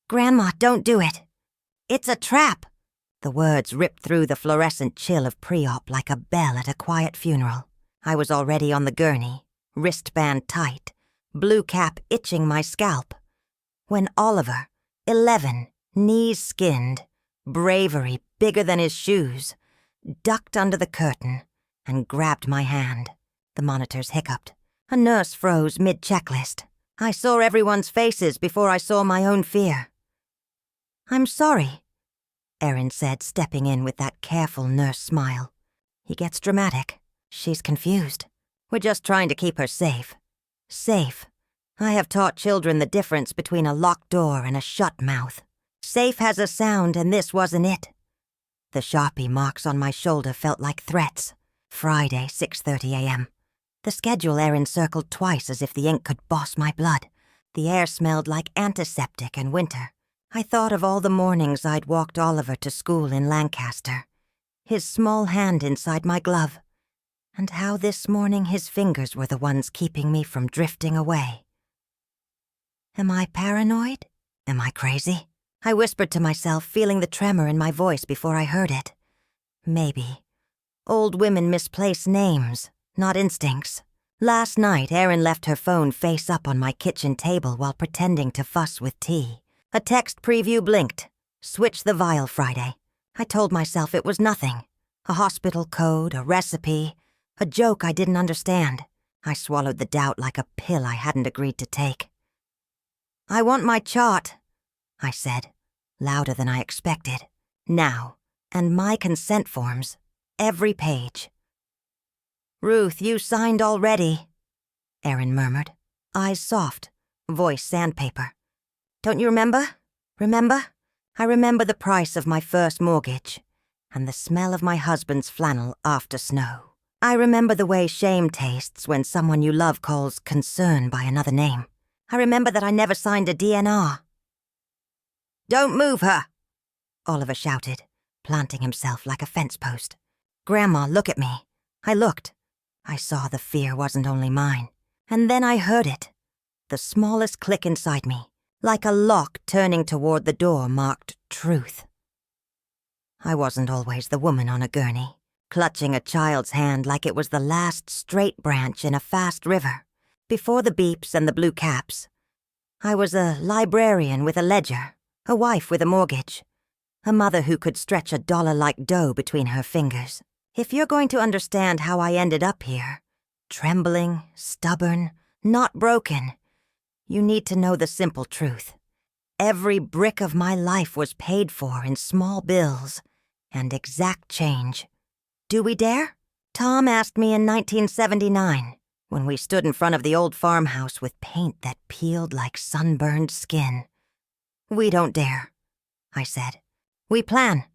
"Grandma, don't do it. It's a trap." The words ripped through the fluorescent chill of pre-op like a bell at a quiet funeral. I was already on the gurney, wristband tight, blue cap itching my scalp, when Oliver, 11, knees skinned, bravery bigger than his shoes, ducked under the curtain and grabbed my hand. The monitors hiccuped. A nurse froze mid-checklist. I saw everyone's faces before I saw my own fear. "I'm sorry," Erin said, stepping in with that careful nurse smile. He gets dramatic. She's confused. We're just trying to keep her safe. Safe. I have taught children the difference between a locked door and a shut mouth. Safe has a sound, and this wasn't it. The Sharpie marks on my shoulder felt like threats. Friday, 6:30 a.m. The schedule Erin circled twice as if the ink could boss my blood. The air smelled like antiseptic and winter. I thought of all the mornings I'd walked Oliver to school in Lancaster, his small hand inside my glove, and how this morning his fingers were the ones keeping me from drifting away. Am I paranoid? Am I crazy? I whispered to myself, feeling the tremor in my voice before I heard it. Maybe. Old women misplace names, not instincts. Last night, Erin left her phone face up on my kitchen table while pretending to fuss with tea. A text preview blinked. Switch the vial Friday. I told myself it was nothing. A hospital code, a recipe, a joke I didn't understand. I swallowed the doubt like a pill I hadn't agreed to take. "I want my chart," I said, louder than I expected. "Now, and my consent forms, every page." "Ruth, you signed already," Erin murmured, eyes soft, voice sandpaper. "Don't you remember? Remember? I remember the price of my first mortgage, and the smell of my husband's flannel after snow. I remember the way shame tastes when someone you love calls concern by another name. I remember that I never signed a DNR. "Don't move her," Oliver shouted, planting himself like a fence post. "Grandma, look at me." I looked. I saw the fear wasn't only mine. And then I heard it. The smallest click inside me, like a lock turning toward the door marked truth. I wasn't always the woman on a gurney, clutching a child's hand like it was the last straight branch in a fast river. Before the beeps and the blue caps, I was a librarian with a ledger, a wife with a mortgage, a mother who could stretch a dollar like dough between her fingers. If you're going to understand how I ended up here, trembling, stubborn, not broken, you need to know the simple truth. Every brick of my life was paid for in small bills and exact change. Do we dare? Tom asked me in 1979, when we stood in front of the old farmhouse with paint that peeled like sunburned skin. "We don't dare," I said. "We plan."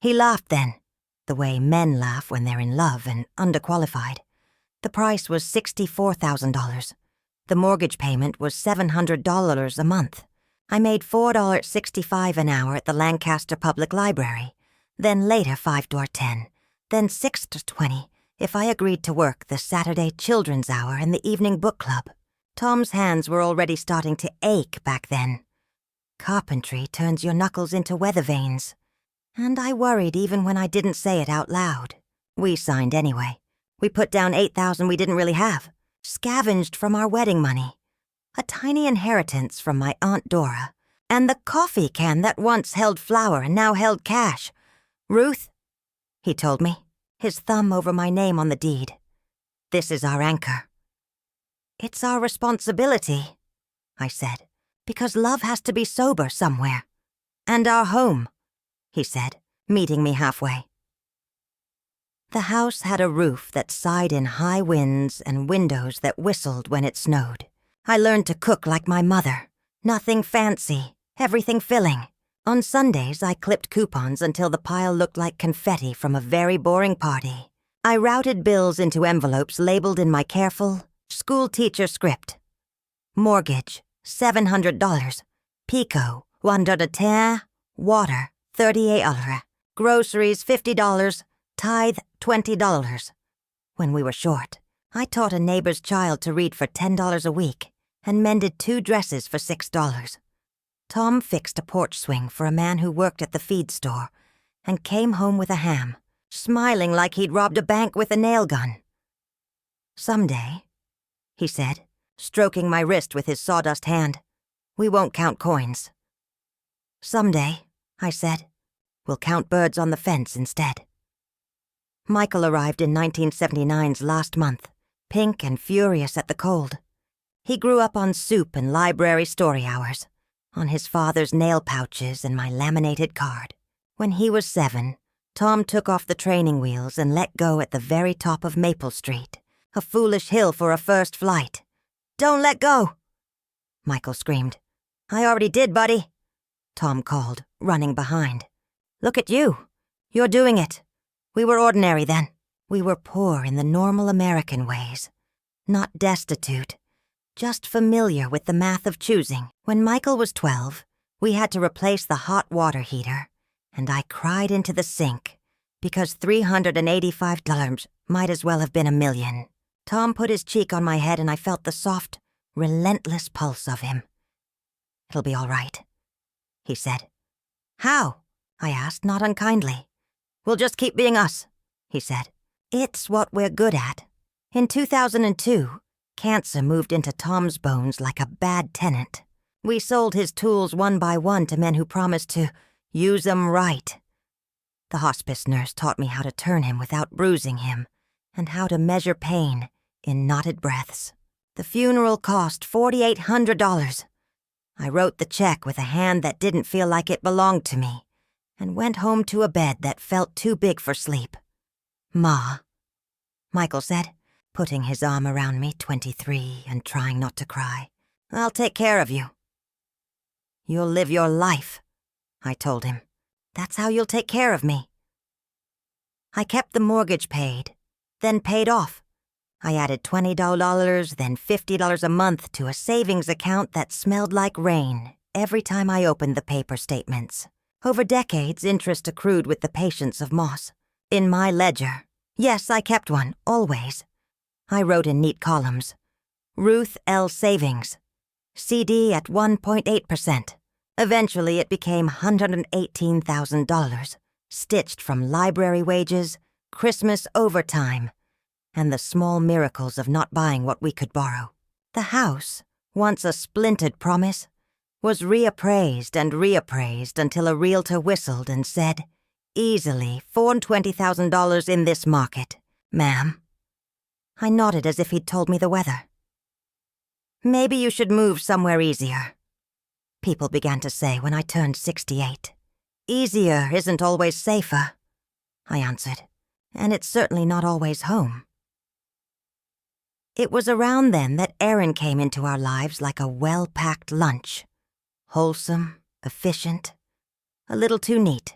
He laughed then, the way men laugh when they're in love and underqualified. The price was $64,000. The mortgage payment was $700 a month. I made $4.65 an hour at the Lancaster Public Library, then later $5.10, then $6.20 if I agreed to work the Saturday Children's Hour and the evening book club. Tom's hands were already starting to ache back then. Carpentry turns your knuckles into weather vanes. And I worried even when I didn't say it out loud. We signed anyway. We put down $8,000 we didn't really have, scavenged from our wedding money, a tiny inheritance from my Aunt Dora, and the coffee can that once held flour and now held cash. "Ruth," he told me, his thumb over my name on the deed. "This is our anchor." "It's our responsibility," I said, "because love has to be sober somewhere. And our home," he said, meeting me halfway. The house had a roof that sighed in high winds and windows that whistled when it snowed. I learned to cook like my mother. Nothing fancy, everything filling. On Sundays, I clipped coupons until the pile looked like confetti from a very boring party. I routed bills into envelopes labeled in my careful, school teacher script. Mortgage, $700. Pico, $110. Water, $38. Groceries, $50. Tithe, $20. When we were short, I taught a neighbor's child to read for $10 a week and mended 2 dresses for $6. Tom fixed a porch swing for a man who worked at the feed store and came home with a ham, smiling like he'd robbed a bank with a nail gun. "Someday," he said, stroking my wrist with his sawdust hand, "we won't count coins." "Someday," I said, "we'll count birds on the fence instead." Michael arrived in 1979's last month, pink and furious at the cold. He grew up on soup and library story hours, on his father's nail pouches and my laminated card. When he was 7, Tom took off the training wheels and let go at the very top of Maple Street, a foolish hill for a first flight. "Don't let go!" Michael screamed. "I already did, buddy," Tom called, running behind. "Look at you. You're doing it. We were ordinary then. We were poor in the normal American ways. Not destitute, just familiar with the math of choosing. When Michael was 12, we had to replace the hot water heater, and I cried into the sink because $385 might as well have been $1 million. Tom put his cheek on my head and I felt the soft, relentless pulse of him. "It'll be all right," he said. "How?" I asked, not unkindly. "We'll just keep being us," he said. "It's what we're good at." In 2002, cancer moved into Tom's bones like a bad tenant. We sold his tools one by one to men who promised to use 'em right. The hospice nurse taught me how to turn him without bruising him, and how to measure pain in knotted breaths. The funeral cost $4,800. I wrote the check with a hand that didn't feel like it belonged to me, and went home to a bed that felt too big for sleep. "Ma," Michael said, putting his arm around me, 23, and trying not to cry, "I'll take care of you." "You'll live your life," I told him. "That's how you'll take care of me." I kept the mortgage paid, then paid off. I added $20, then $50 a month to a savings account that smelled like rain every time I opened the paper statements. Over decades, interest accrued with the patience of moss. In my ledger, yes, I kept one, always. I wrote in neat columns. Ruth L. Savings. CD at 1.8%. Eventually, it became $118,000, stitched from library wages, Christmas overtime, and the small miracles of not buying what we could borrow. The house, once a splintered promise, was reappraised and reappraised until a realtor whistled and said, "Easily $420,000 in this market, ma'am." I nodded as if he'd told me the weather. "Maybe you should move somewhere easier," people began to say when I turned 68. "Easier isn't always safer," I answered, "and it's certainly not always home." It was around then that Erin came into our lives like a well-packed lunch. Wholesome, efficient, a little too neat.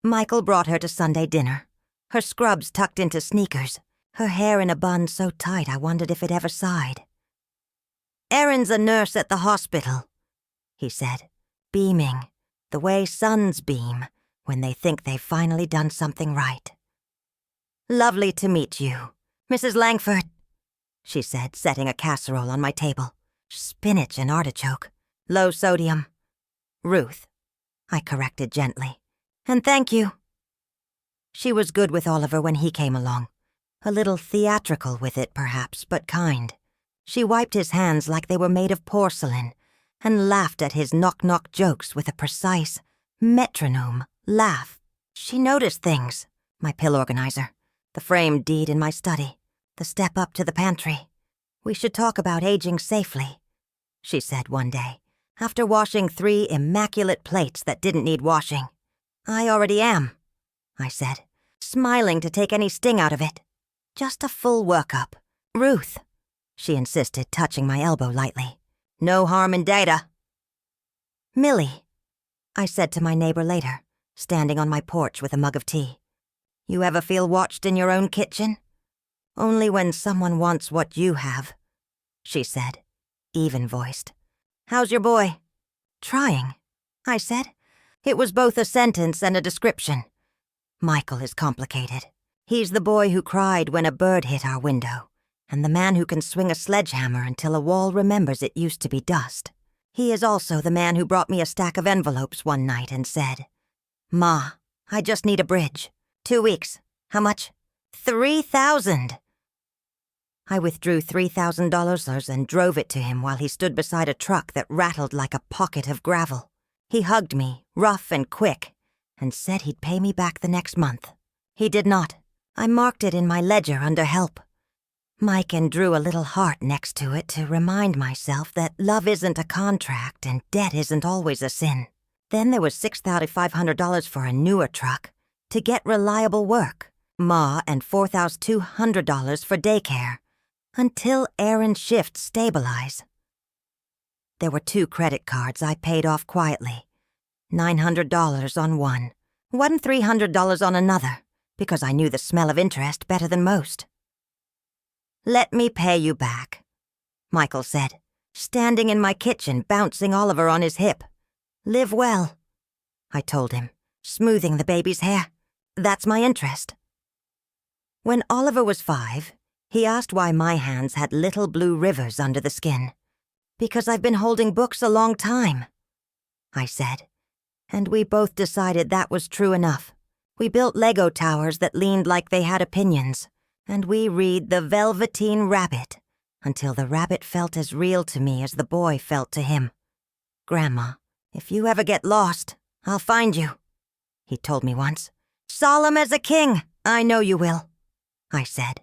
Michael brought her to Sunday dinner, her scrubs tucked into sneakers, her hair in a bun so tight I wondered if it ever sighed. "Erin's a nurse at the hospital," he said, beaming, the way sons beam when they think they've finally done something right. "Lovely to meet you, Mrs. Langford," she said, setting a casserole on my table. "Spinach and artichoke. Low sodium." "Ruth," I corrected gently. "And thank you." She was good with Oliver when he came along. A little theatrical with it, perhaps, but kind. She wiped his hands like they were made of porcelain and laughed at his knock-knock jokes with a precise, metronome laugh. She noticed things, my pill organizer, the framed deed in my study, the step up to the pantry. "We should talk about aging safely," she said one day, after washing 3 immaculate plates that didn't need washing. "I already am," I said, smiling to take any sting out of it. "Just a full workup." "Ruth," she insisted, touching my elbow lightly. "No harm in data." "Millie," I said to my neighbor later, standing on my porch with a mug of tea. "You ever feel watched in your own kitchen?" "Only when someone wants what you have," she said, even-voiced. "How's your boy?" "Trying," I said. It was both a sentence and a description. Michael is complicated. He's the boy who cried when a bird hit our window, and the man who can swing a sledgehammer until a wall remembers it used to be dust. He is also the man who brought me a stack of envelopes one night and said, "Ma, I just need a bridge. 2 weeks. How much? $3,000. I withdrew $3,000 and drove it to him while he stood beside a truck that rattled like a pocket of gravel. He hugged me, rough and quick, and said he'd pay me back the next month. He did not. I marked it in my ledger under help. Mike and drew a little heart next to it to remind myself that love isn't a contract and debt isn't always a sin. Then there was $6,500 for a newer truck to get reliable work, Ma, and $4,200 for daycare, until Aaron's shift stabilize. There were 2 credit cards I paid off quietly, $900 on one $300 on another, because I knew the smell of interest better than most. "Let me pay you back," Michael said, standing in my kitchen bouncing Oliver on his hip. "Live well," I told him, smoothing the baby's hair. "That's my interest." When Oliver was 5, he asked why my hands had little blue rivers under the skin. "Because I've been holding books a long time," I said, and we both decided that was true enough. We built Lego towers that leaned like they had opinions, and we read The Velveteen Rabbit until the rabbit felt as real to me as the boy felt to him. "Grandma, if you ever get lost, I'll find you," he told me once. "Solemn as a king, I know you will," I said,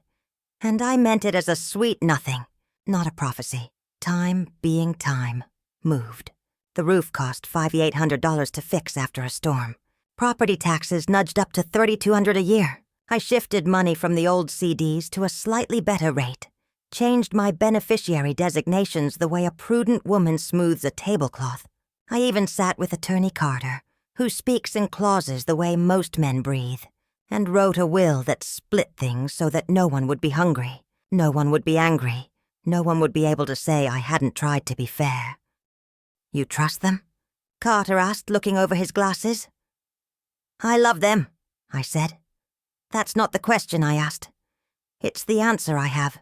and I meant it as a sweet nothing, not a prophecy. Time being time, moved. The roof cost $5,800 to fix after a storm. Property taxes nudged up to $3,200 a year. I shifted money from the old CDs to a slightly better rate, changed my beneficiary designations the way a prudent woman smooths a tablecloth. I even sat with Attorney Carter, who speaks in clauses the way most men breathe, and wrote a will that split things so that no one would be hungry, no one would be angry, no one would be able to say I hadn't tried to be fair. "You trust them?" Carter asked, looking over his glasses. "I love them," I said. "That's not the question I asked. It's the answer I have."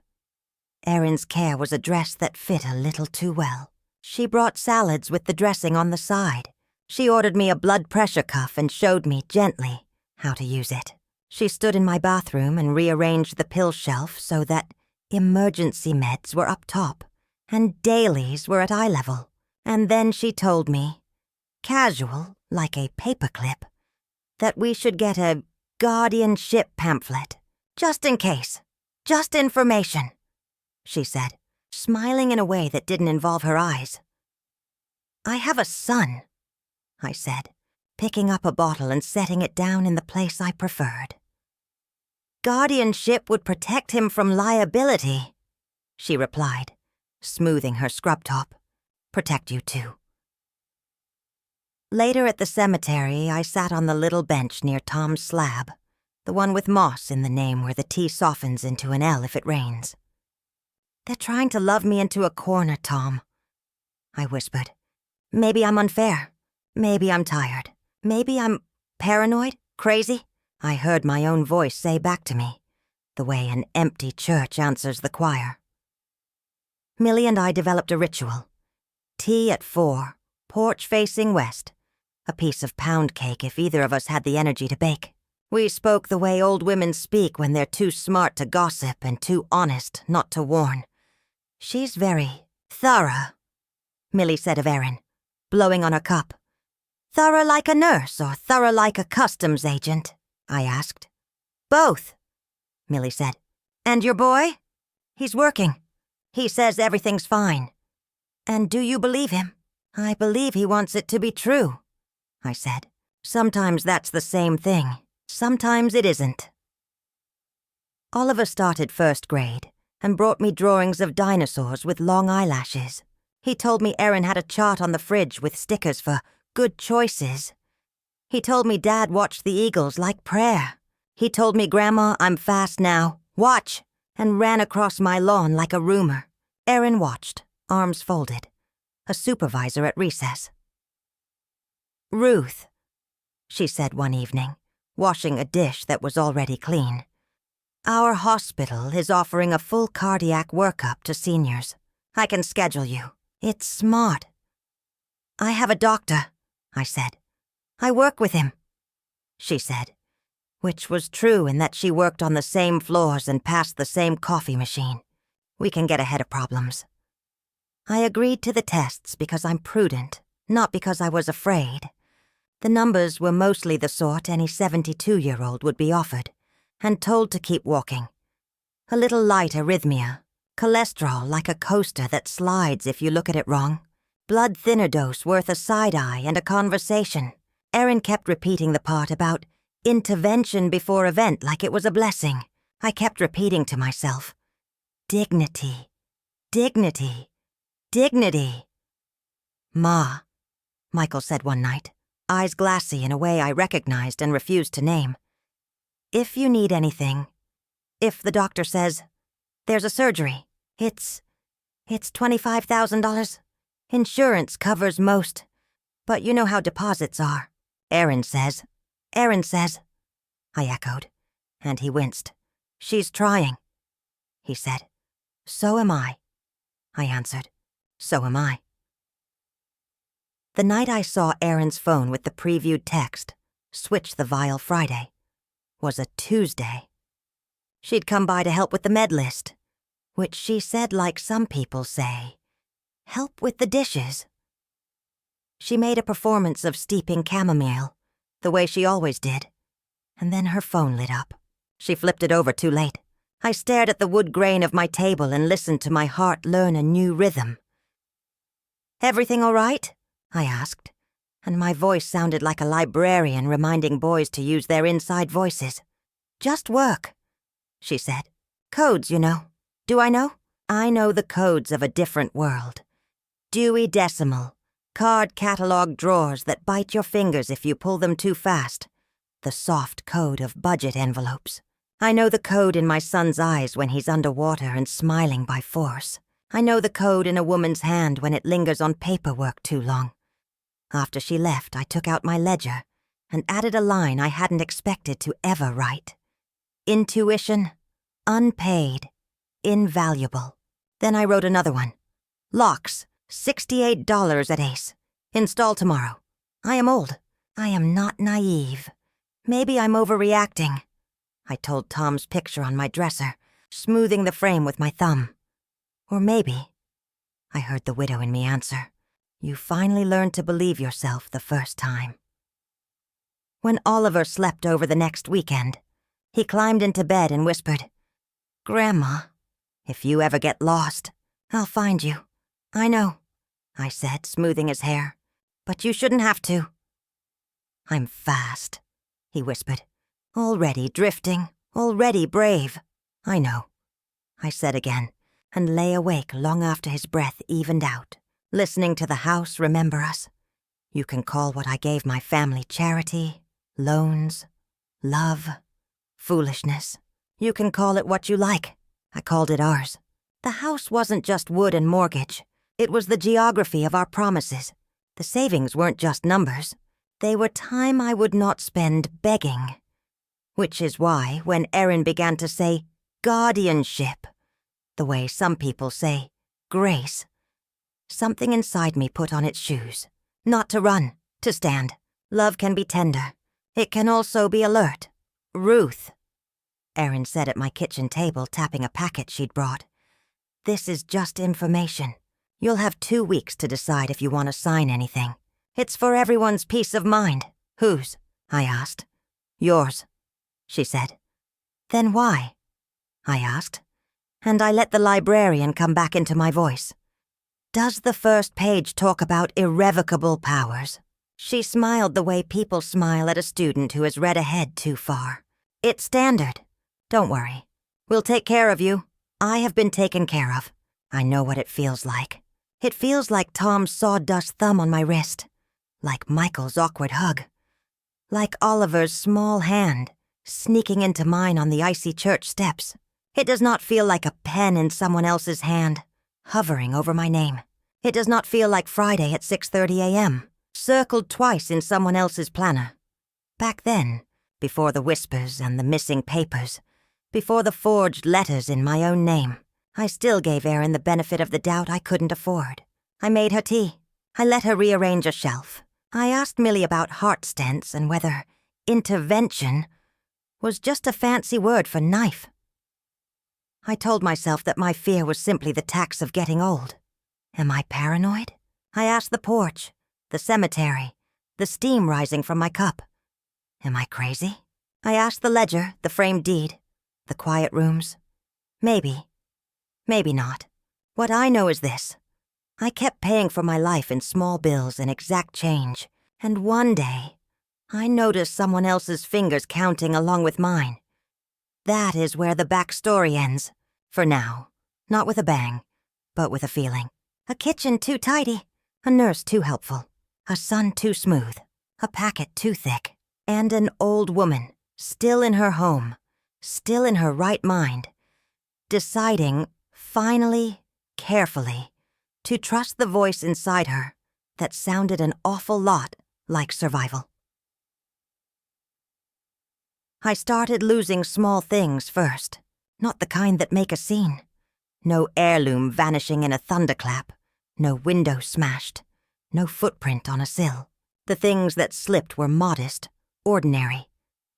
Erin's care was a dress that fit a little too well. She brought salads with the dressing on the side. She ordered me a blood pressure cuff and showed me gently how to use it. She stood in my bathroom and rearranged the pill shelf so that emergency meds were up top and dailies were at eye level. And then she told me, casual, like a paperclip, that we should get a guardianship pamphlet, just in case, just information, she said, smiling in a way that didn't involve her eyes. "I have a son," I said, picking up a bottle and setting it down in the place I preferred. "Guardianship would protect him from liability," she replied, smoothing her scrub top. "Protect you too." Later at the cemetery, I sat on the little bench near Tom's slab, the one with moss in the name where the T softens into an L if it rains. "They're trying to love me into a corner, Tom," I whispered. "Maybe I'm unfair. Maybe I'm tired. Maybe I'm paranoid, crazy." I heard my own voice say back to me, the way an empty church answers the choir. Millie and I developed a ritual. Tea at 4, porch facing west, a piece of pound cake if either of us had the energy to bake. We spoke the way old women speak when they're too smart to gossip and too honest not to warn. "She's very thorough," Millie said of Erin, blowing on her cup. "Thorough like a nurse or thorough like a customs agent?" I asked. "Both," Millie said. "And your boy?" "He's working. He says everything's fine." "And do you believe him?" "I believe he wants it to be true," I said. "Sometimes that's the same thing. Sometimes it isn't." Oliver started first grade and brought me drawings of dinosaurs with long eyelashes. He told me Erin had a chart on the fridge with stickers for good choices. He told me Dad watched the Eagles like prayer. He told me, "Grandma, I'm fast now. Watch," and ran across my lawn like a rumor. Erin watched, arms folded, a supervisor at recess. "Ruth," she said one evening, washing a dish that was already clean, "our hospital is offering a full cardiac workup to seniors. I can schedule you. It's smart. I have a doctor, I said. I work with him, she said, which was true in that she worked on the same floors and passed the same coffee machine. We can get ahead of problems. I agreed to the tests because I'm prudent, not because I was afraid. The numbers were mostly the sort any 72-year-old would be offered, and told to keep walking. A little light arrhythmia, cholesterol like a coaster that slides if you look at it wrong, blood thinner dose worth a side-eye and a conversation. Erin kept repeating the part about intervention before event like it was a blessing. I kept repeating to myself, dignity, dignity, dignity. Ma, Michael said one night, eyes glassy in a way I recognized and refused to name. If you need anything, if the doctor says, there's a surgery, it's $25,000. Insurance covers most, but you know how deposits are. Erin says, I echoed, and he winced. She's trying, he said. So am I answered. So am I. The night I saw Erin's phone with the previewed text, switch the vial Friday, was a Tuesday. She'd come by to help with the med list, which she said like some people say, help with the dishes. She made a performance of steeping chamomile, the way she always did, and then her phone lit up. She flipped it over too late. I stared at the wood grain of my table and listened to my heart learn a new rhythm. Everything all right? I asked, and my voice sounded like a librarian reminding boys to use their inside voices. Just work, she said. Codes, you know. Do I know? I know the codes of a different world. Dewey Decimal, card catalog drawers that bite your fingers if you pull them too fast. The soft code of budget envelopes. I know the code in my son's eyes when he's underwater and smiling by force. I know the code in a woman's hand when it lingers on paperwork too long. After she left, I took out my ledger and added a line I hadn't expected to ever write. Intuition, unpaid, invaluable. Then I wrote another one. Locks, $68 at Ace. Install tomorrow. I am old. I am not naive. Maybe I'm overreacting. I told Tom's picture on my dresser, smoothing the frame with my thumb. Or maybe, I heard the widow in me answer, you finally learned to believe yourself the first time. When Oliver slept over the next weekend, he climbed into bed and whispered, Grandma, if you ever get lost, I'll find you. I know, I said, smoothing his hair, but you shouldn't have to. I'm fast, he whispered, already drifting, already brave. I know, I said again, and lay awake long after his breath evened out, listening to the house remember us. You can call what I gave my family charity, loans, love, foolishness. You can call it what you like. I called it ours. The house wasn't just wood and mortgage. It was the geography of our promises. The savings weren't just numbers. They were time I would not spend begging. Which is why, when Erin began to say guardianship, the way some people say grace, something inside me put on its shoes. Not to run, to stand. Love can be tender. It can also be alert. Ruth, Erin said at my kitchen table, tapping a packet she'd brought. This is just information. You'll have 2 weeks to decide if you want to sign anything. It's for everyone's peace of mind. Whose? I asked. Yours, she said. Then why? I asked, and I let the librarian come back into my voice. Does the first page talk about irrevocable powers? She smiled the way people smile at a student who has read ahead too far. It's standard. Don't worry. We'll take care of you. I have been taken care of. I know what it feels like. It feels like Tom's sawdust thumb on my wrist. Like Michael's awkward hug. Like Oliver's small hand sneaking into mine on the icy church steps. It does not feel like a pen in someone else's hand, hovering over my name. It does not feel like Friday at 6:30 a.m., circled twice in someone else's planner. Back then, before the whispers and the missing papers, before the forged letters in my own name, I still gave Erin the benefit of the doubt I couldn't afford. I made her tea. I let her rearrange a shelf. I asked Millie about heart stents and whether intervention was just a fancy word for knife. I told myself that my fear was simply the tax of getting old. Am I paranoid? I asked the porch, the cemetery, the steam rising from my cup. Am I crazy? I asked the ledger, the framed deed, the quiet rooms. Maybe. Maybe not. What I know is this. I kept paying for my life in small bills and exact change, and one day, I noticed someone else's fingers counting along with mine. That is where the backstory ends. For now. Not with a bang, but with a feeling. A kitchen too tidy, a nurse too helpful, a son too smooth, a packet too thick, and an old woman, still in her home, still in her right mind, deciding, finally, carefully, to trust the voice inside her that sounded an awful lot like survival. I started losing small things first, not the kind that make a scene. No heirloom vanishing in a thunderclap, no window smashed, no footprint on a sill. The things that slipped were modest, ordinary,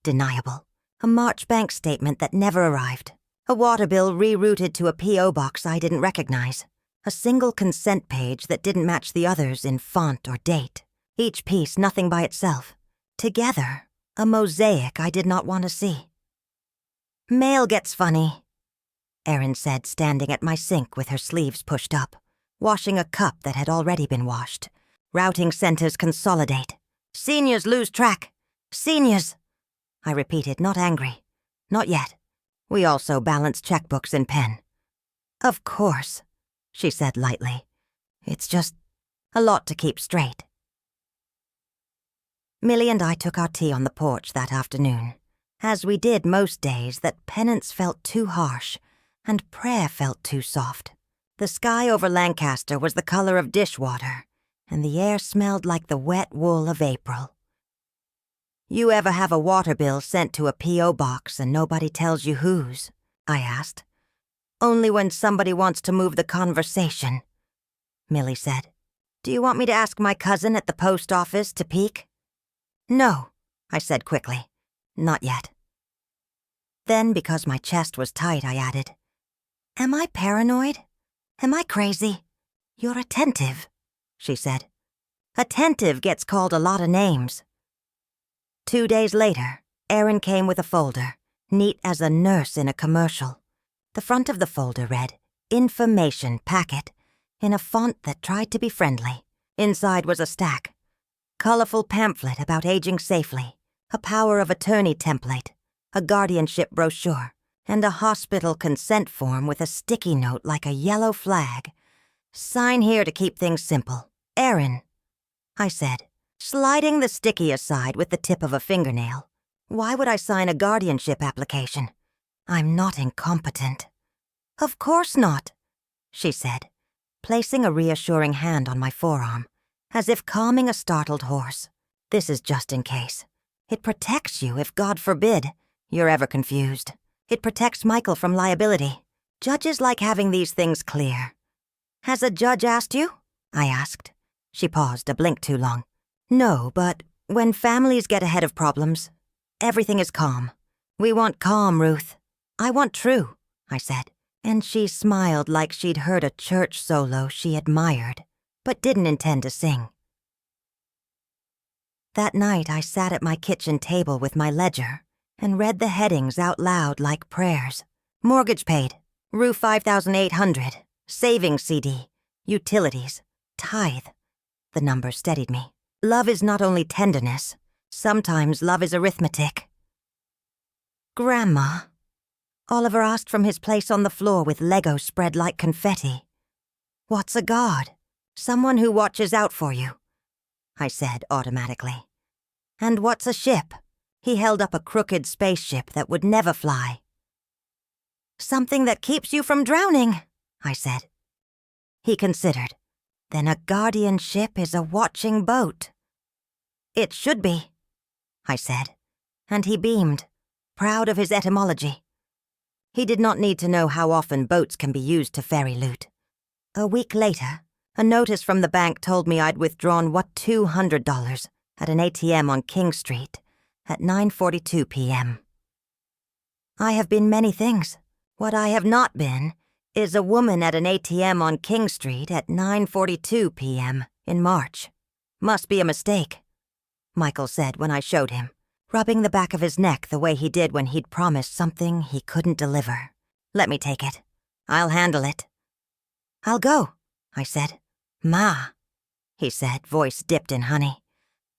deniable. A March bank statement that never arrived. A water bill rerouted to a P.O. box I didn't recognize. A single consent page that didn't match the others in font or date. Each piece nothing by itself. Together, a mosaic I did not want to see. "Mail gets funny," Erin said, standing at my sink with her sleeves pushed up, washing a cup that had already been washed. "Routing centers consolidate. Seniors lose track. Seniors," I repeated, not angry. Not yet. We also balance checkbooks in pen. "Of course," she said lightly. "It's just a lot to keep straight." Millie and I took our tea on the porch that afternoon, as we did most days that penance felt too harsh and prayer felt too soft. The sky over Lancaster was the color of dishwater, and the air smelled like the wet wool of April. "You ever have a water bill sent to a P.O. box and nobody tells you whose?" I asked. "Only when somebody wants to move the conversation," Millie said. "Do you want me to ask my cousin at the post office to peek?" "No," I said quickly. "Not yet." Then, because my chest was tight, I added, "Am I paranoid? Am I crazy?" "You're attentive," she said. "Attentive gets called a lot of names." 2 days later, Erin came with a folder, neat as a nurse in a commercial. The front of the folder read, "Information Packet," in a font that tried to be friendly. Inside was a stack. Colorful pamphlet about aging safely, a power of attorney template, a guardianship brochure, and a hospital consent form with a sticky note like a yellow flag. "Sign here to keep things simple. Erin," I said, sliding the sticky aside with the tip of a fingernail. "Why would I sign a guardianship application? I'm not incompetent." "Of course not," she said, placing a reassuring hand on my forearm, as if calming a startled horse. "This is just in case. It protects you if, God forbid, you're ever confused. It protects Michael from liability. Judges like having these things clear." "Has a judge asked you?" I asked. She paused, a blink too long. "No, but when families get ahead of problems, everything is calm. We want calm, Ruth. I want true," I said, and she smiled like she'd heard a church solo she admired, but didn't intend to sing. That night I sat at my kitchen table with my ledger and read the headings out loud like prayers. Mortgage paid, roof 5,800, savings CD, utilities, tithe. The number steadied me. Love is not only tenderness. Sometimes love is arithmetic. "Grandma," Oliver asked from his place on the floor with Lego spread like confetti. "What's a god?" "Someone who watches out for you," I said automatically. "And what's a ship?" He held up a crooked spaceship that would never fly. "Something that keeps you from drowning," I said. He considered. "Then a guardianship is a watching boat." "It should be," I said, and he beamed, proud of his etymology. He did not need to know how often boats can be used to ferry loot. A week later, A notice from the bank told me I'd withdrawn $200 at an ATM on King Street at 9:42 p.m. I have been many things. What I have not been is a woman at an ATM on King Street at 9:42 p.m. in March. Must be a mistake, Michael said when I showed him, rubbing the back of his neck the way he did when he'd promised something he couldn't deliver. Let me take it. I'll handle it. I'll go, I said. Ma, he said, voice dipped in honey.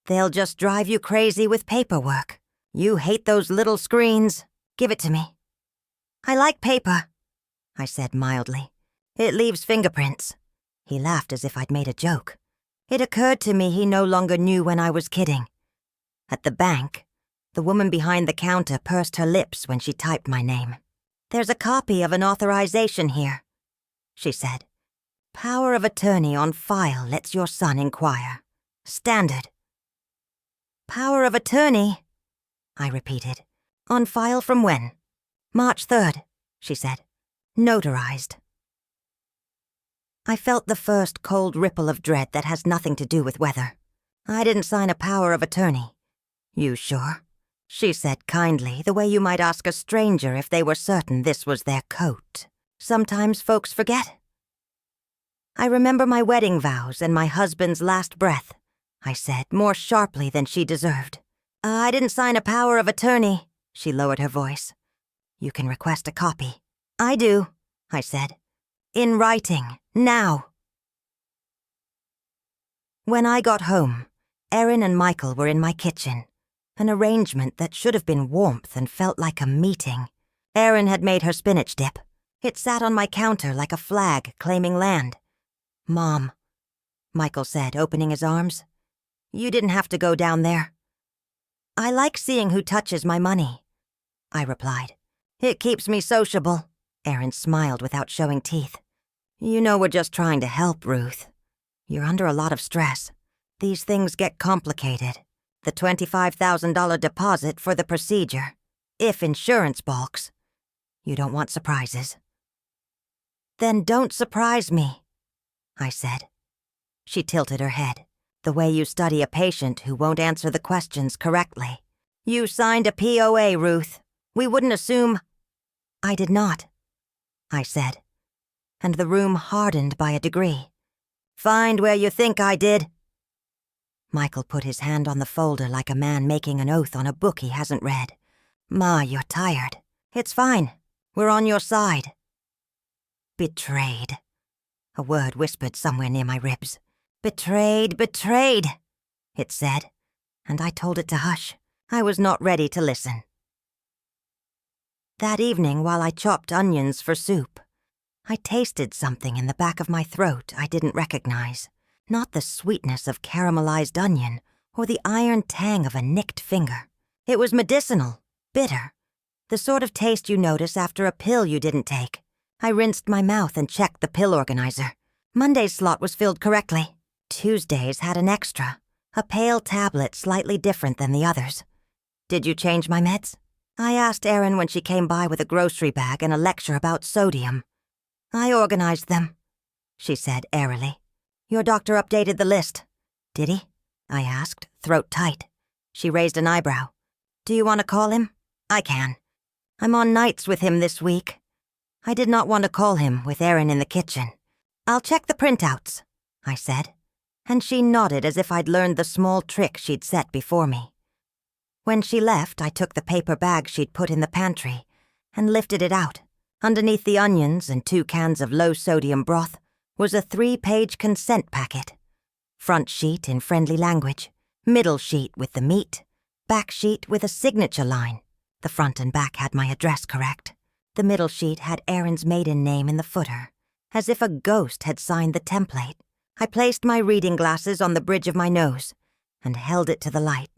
They'll just drive you crazy with paperwork. You hate those little screens. Give it to me. I like paper, I said mildly. It leaves fingerprints. He laughed as if I'd made a joke. It occurred to me he no longer knew when I was kidding. At the bank, the woman behind the counter pursed her lips when she typed my name. There's a copy of an authorization here, she said. Power of attorney on file lets your son inquire. Standard. Power of attorney, I repeated. On file from when? March 3rd, she said. Notarized. I felt the first cold ripple of dread that has nothing to do with weather. I didn't sign a power of attorney. You sure? She said kindly, the way you might ask a stranger if they were certain this was their coat. Sometimes folks forget. I remember my wedding vows and my husband's last breath, I said, more sharply than she deserved. I didn't sign a power of attorney, she lowered her voice. You can request a copy. I do, I said. In writing, now. When I got home, Erin and Michael were in my kitchen, an arrangement that should have been warmth and felt like a meeting. Erin had made her spinach dip. It sat on my counter like a flag claiming land. Mom, Michael said, opening his arms. You didn't have to go down there. I like seeing who touches my money, I replied. It keeps me sociable. Erin smiled without showing teeth. You know we're just trying to help, Ruth. You're under a lot of stress. These things get complicated. The $25,000 deposit for the procedure. If insurance balks. You don't want surprises. Then don't surprise me, I said. She tilted her head, the way you study a patient who won't answer the questions correctly. You signed a POA, Ruth. We wouldn't assume... I did not, I said, and the room hardened by a degree. Find where you think I did. Michael put his hand on the folder like a man making an oath on a book he hasn't read. Ma, you're tired. It's fine. We're on your side. Betrayed. A word whispered somewhere near my ribs. Betrayed, betrayed, it said, and I told it to hush. I was not ready to listen. That evening, while I chopped onions for soup, I tasted something in the back of my throat I didn't recognize. Not the sweetness of caramelized onion or the iron tang of a nicked finger. It was medicinal, bitter, the sort of taste you notice after a pill you didn't take. I rinsed my mouth and checked the pill organizer. Monday's slot was filled correctly. Tuesday's had an extra, a pale tablet slightly different than the others. Did you change my meds? I asked Erin when she came by with a grocery bag and a lecture about sodium. I organized them, she said airily. Your doctor updated the list. Did he? I asked, throat tight. She raised an eyebrow. Do you want to call him? I can. I'm on nights with him this week. I did not want to call him with Erin in the kitchen. I'll check the printouts, I said, and she nodded as if I'd learned the small trick she'd set before me. When she left, I took the paper bag she'd put in the pantry and lifted it out. Underneath the onions and 2 cans of low-sodium broth was a 3-page consent packet. Front sheet in friendly language, middle sheet with the meat, back sheet with a signature line. The front and back had my address correct. The middle sheet had Erin's maiden name in the footer, as if a ghost had signed the template. I placed my reading glasses on the bridge of my nose and held it to the light.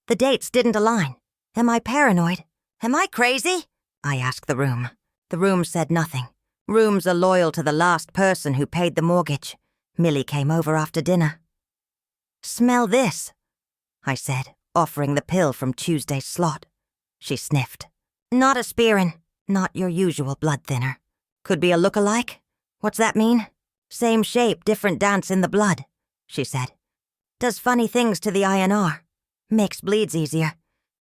The dates didn't align. Am I paranoid? Am I crazy? I asked the room. The room said nothing. Rooms are loyal to the last person who paid the mortgage. Millie came over after dinner. Smell this, I said, offering the pill from Tuesday's slot. She sniffed. Not aspirin. Not your usual blood thinner. Could be a look-alike? What's that mean? Same shape, different dance in the blood, she said. Does funny things to the INR. Makes bleeds easier.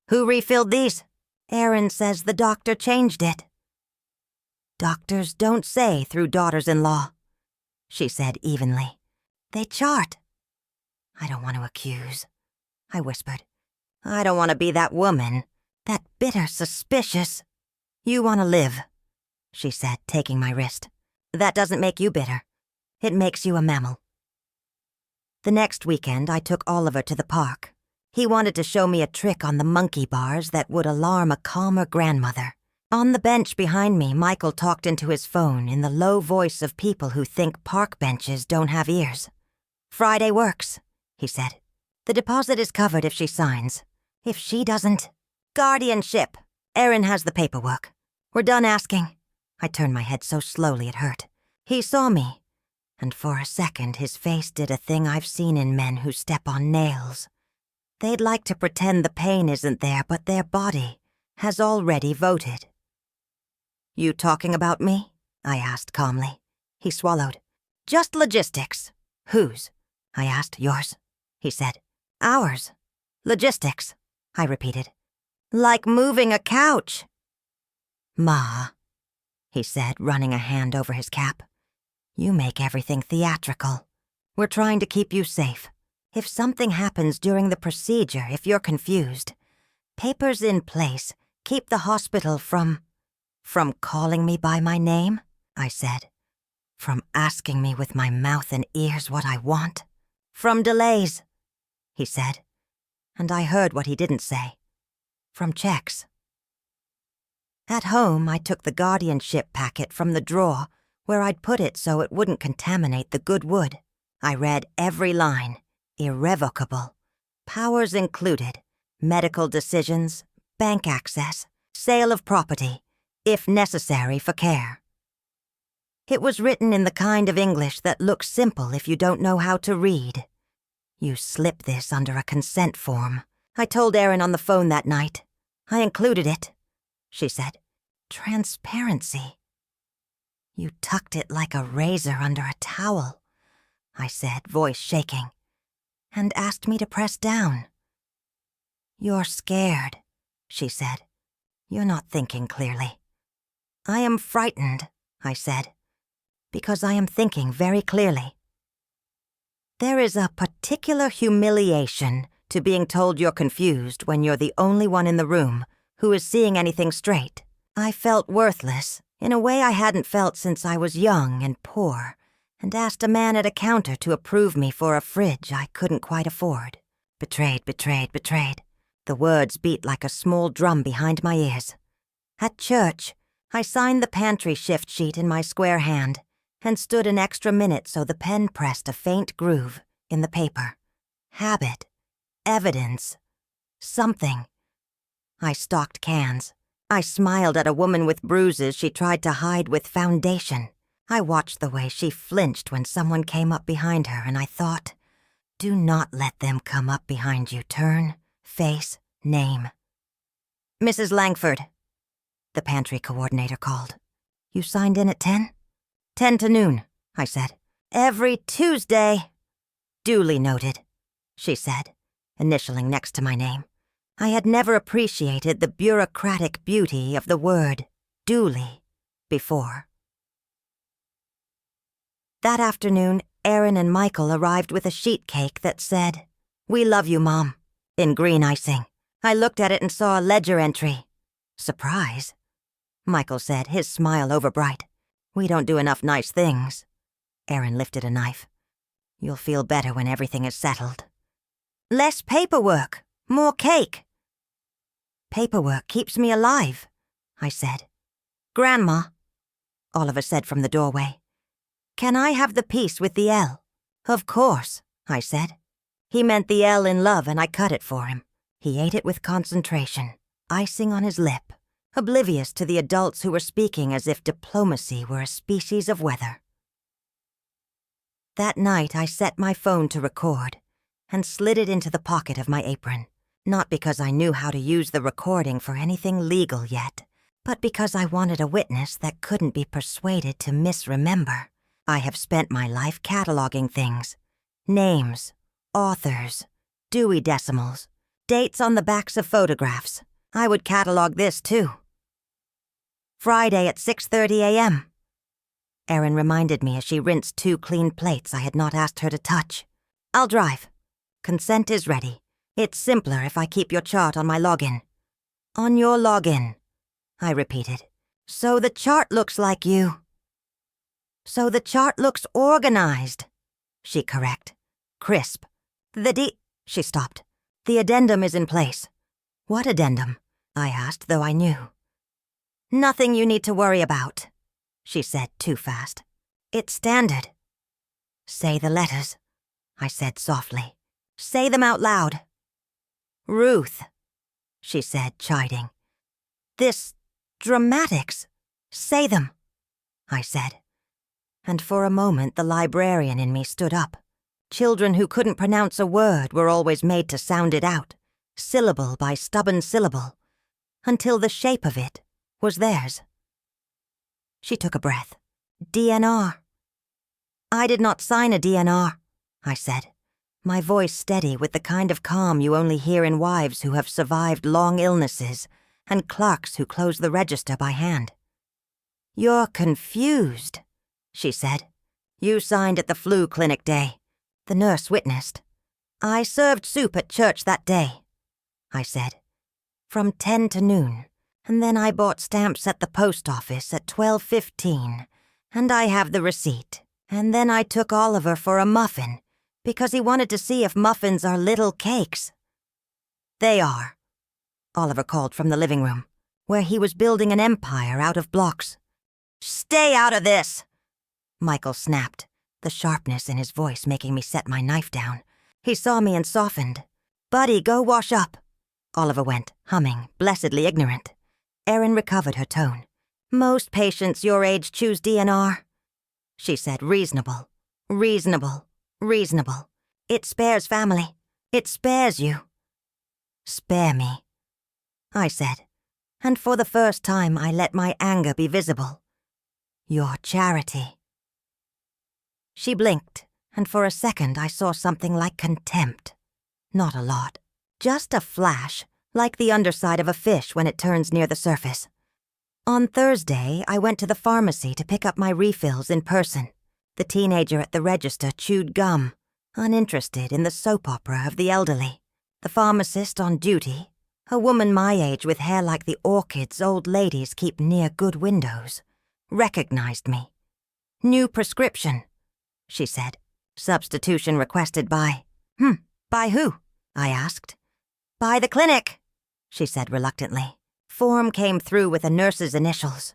Who refilled these? Aaron says the doctor changed it. Doctors don't say through daughters-in-law, she said evenly. They chart. I don't want to accuse, I whispered. I don't want to be that woman, that bitter, suspicious. You want to live, she said, taking my wrist. That doesn't make you bitter. It makes you a mammal. The next weekend, I took Oliver to the park. He wanted to show me a trick on the monkey bars that would alarm a calmer grandmother. On the bench behind me, Michael talked into his phone in the low voice of people who think park benches don't have ears. Friday works, he said. The deposit is covered if she signs. If she doesn't... Guardianship. Aaron has the paperwork. We're done asking. I turned my head so slowly it hurt. He saw me, and for a second his face did a thing I've seen in men who step on nails. They'd like to pretend the pain isn't there, but their body has already voted. You talking about me? I asked calmly. He swallowed. Just logistics. Whose? I asked. Yours? He said. Ours. Logistics, I repeated. Like moving a couch. Ma, he said, running a hand over his cap. You make everything theatrical. We're trying to keep you safe. If something happens during the procedure, if you're confused, papers in place, keep the hospital from calling me by my name, I said. From asking me with my mouth and ears what I want. From delays, he said. And I heard what he didn't say. From checks. At home, I took the guardianship packet from the drawer where I'd put it so it wouldn't contaminate the good wood. I read every line. Irrevocable. Powers included. Medical decisions, bank access, sale of property, if necessary for care. It was written in the kind of English that looks simple if you don't know how to read. You slip this under a consent form. I told Aaron on the phone that night. I included it, she said. Transparency. You tucked it like a razor under a towel, I said, voice shaking, and asked me to press down. You're scared, she said. You're not thinking clearly. I am frightened, I said, because I am thinking very clearly. There is a particular humiliation to being told you're confused when you're the only one in the room who is seeing anything straight. I felt worthless in a way I hadn't felt since I was young and poor, and asked a man at a counter to approve me for a fridge I couldn't quite afford. Betrayed, betrayed, betrayed. The words beat like a small drum behind my ears. At church, I signed the pantry shift sheet in my square hand and stood an extra minute so the pen pressed a faint groove in the paper. Habit. Evidence. Something. I stocked cans. I smiled at a woman with bruises she tried to hide with foundation. I watched the way she flinched when someone came up behind her, and I thought, do not let them come up behind you. Turn, face, name. Mrs. Langford, the pantry coordinator called. You signed in at 10? 10 to noon, I said. Every Tuesday. Duly noted, she said, initialing next to my name. I had never appreciated the bureaucratic beauty of the word duly before. That afternoon, Aaron and Michael arrived with a sheet cake that said, "We love you, Mom," in green icing. I looked at it and saw a ledger entry. Surprise, Michael said, his smile overbright. We don't do enough nice things. Aaron lifted a knife. You'll feel better when everything is settled. Less paperwork, more cake. Paperwork keeps me alive, I said. Grandma, Oliver said from the doorway. Can I have the piece with the L? Of course, I said. He meant the L in love and I cut it for him. He ate it with concentration, icing on his lip, oblivious to the adults who were speaking as if diplomacy were a species of weather. That night I set my phone to record and slid it into the pocket of my apron, not because I knew how to use the recording for anything legal yet, but because I wanted a witness that couldn't be persuaded to misremember. I have spent my life cataloging things. Names, authors, Dewey Decimals, dates on the backs of photographs. I would catalog this, too. Friday at 6:30 a.m. Erin reminded me as she rinsed 2 clean plates I had not asked her to touch. I'll drive. Consent is ready. It's simpler if I keep your chart on my login. On your login, I repeated. So the chart looks like you. So the chart looks organized, she correct. Crisp. She stopped. The addendum is in place. What addendum? I asked, though I knew. Nothing you need to worry about, she said too fast. It's standard. Say the letters, I said softly. Say them out loud. Ruth, she said, chiding. This dramatics. Say them, I said. And for a moment the librarian in me stood up. Children who couldn't pronounce a word were always made to sound it out, syllable by stubborn syllable, until the shape of it was theirs. She took a breath. DNR. I did not sign a DNR, I said, my voice steady with the kind of calm you only hear in wives who have survived long illnesses and clerks who close the register by hand. You're confused, she said. You signed at the flu clinic day. The nurse witnessed. I served soup at church that day, I said, from 10 to noon, and then I bought stamps at the post office at 12:15, and I have the receipt. And then I took Oliver for a muffin, because he wanted to see if muffins are little cakes. They are, Oliver called from the living room, where he was building an empire out of blocks. Stay out of this, Michael snapped, the sharpness in his voice making me set my knife down. He saw me and softened. Buddy, go wash up. Oliver went, humming, blessedly ignorant. Erin recovered her tone. Most patients your age choose DNR, she said, reasonable, reasonable, reasonable. It spares family. It spares you. Spare me, I said, and for the first time I let my anger be visible. Your charity. She blinked, and for a second I saw something like contempt. Not a lot. Just a flash, like the underside of a fish when it turns near the surface. On Thursday, I went to the pharmacy to pick up my refills in person. The teenager at the register chewed gum, uninterested in the soap opera of the elderly. The pharmacist on duty, a woman my age with hair like the orchids old ladies keep near good windows, recognized me. New prescription, she said. Substitution requested by... By who? I asked. By the clinic, she said reluctantly. Form came through with a nurse's initials.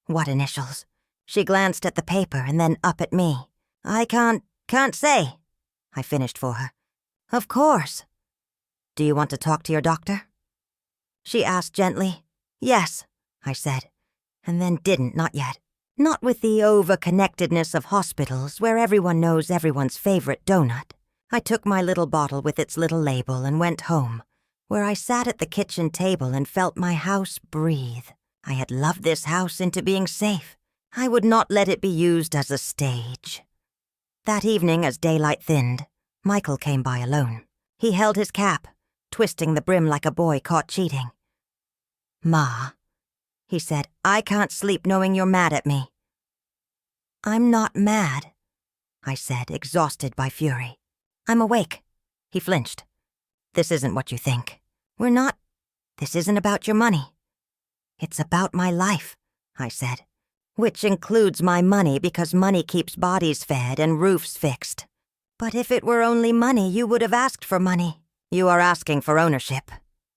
What initials? She glanced at the paper and then up at me. I can't say, I finished for her. Of course. Do you want to talk to your doctor? She asked gently. Yes, I said, and then didn't, not yet. Not with the over-connectedness of hospitals where everyone knows everyone's favorite donut. I took my little bottle with its little label and went home, where I sat at the kitchen table and felt my house breathe. I had loved this house into being safe. I would not let it be used as a stage. That evening, as daylight thinned, Michael came by alone. He held his cap, twisting the brim like a boy caught cheating. Ma, he said, I can't sleep knowing you're mad at me. I'm not mad, I said, exhausted by fury. I'm awake. He flinched. This isn't what you think. This isn't about your money. It's about my life, I said, which includes my money because money keeps bodies fed and roofs fixed. But if it were only money, you would have asked for money. You are asking for ownership,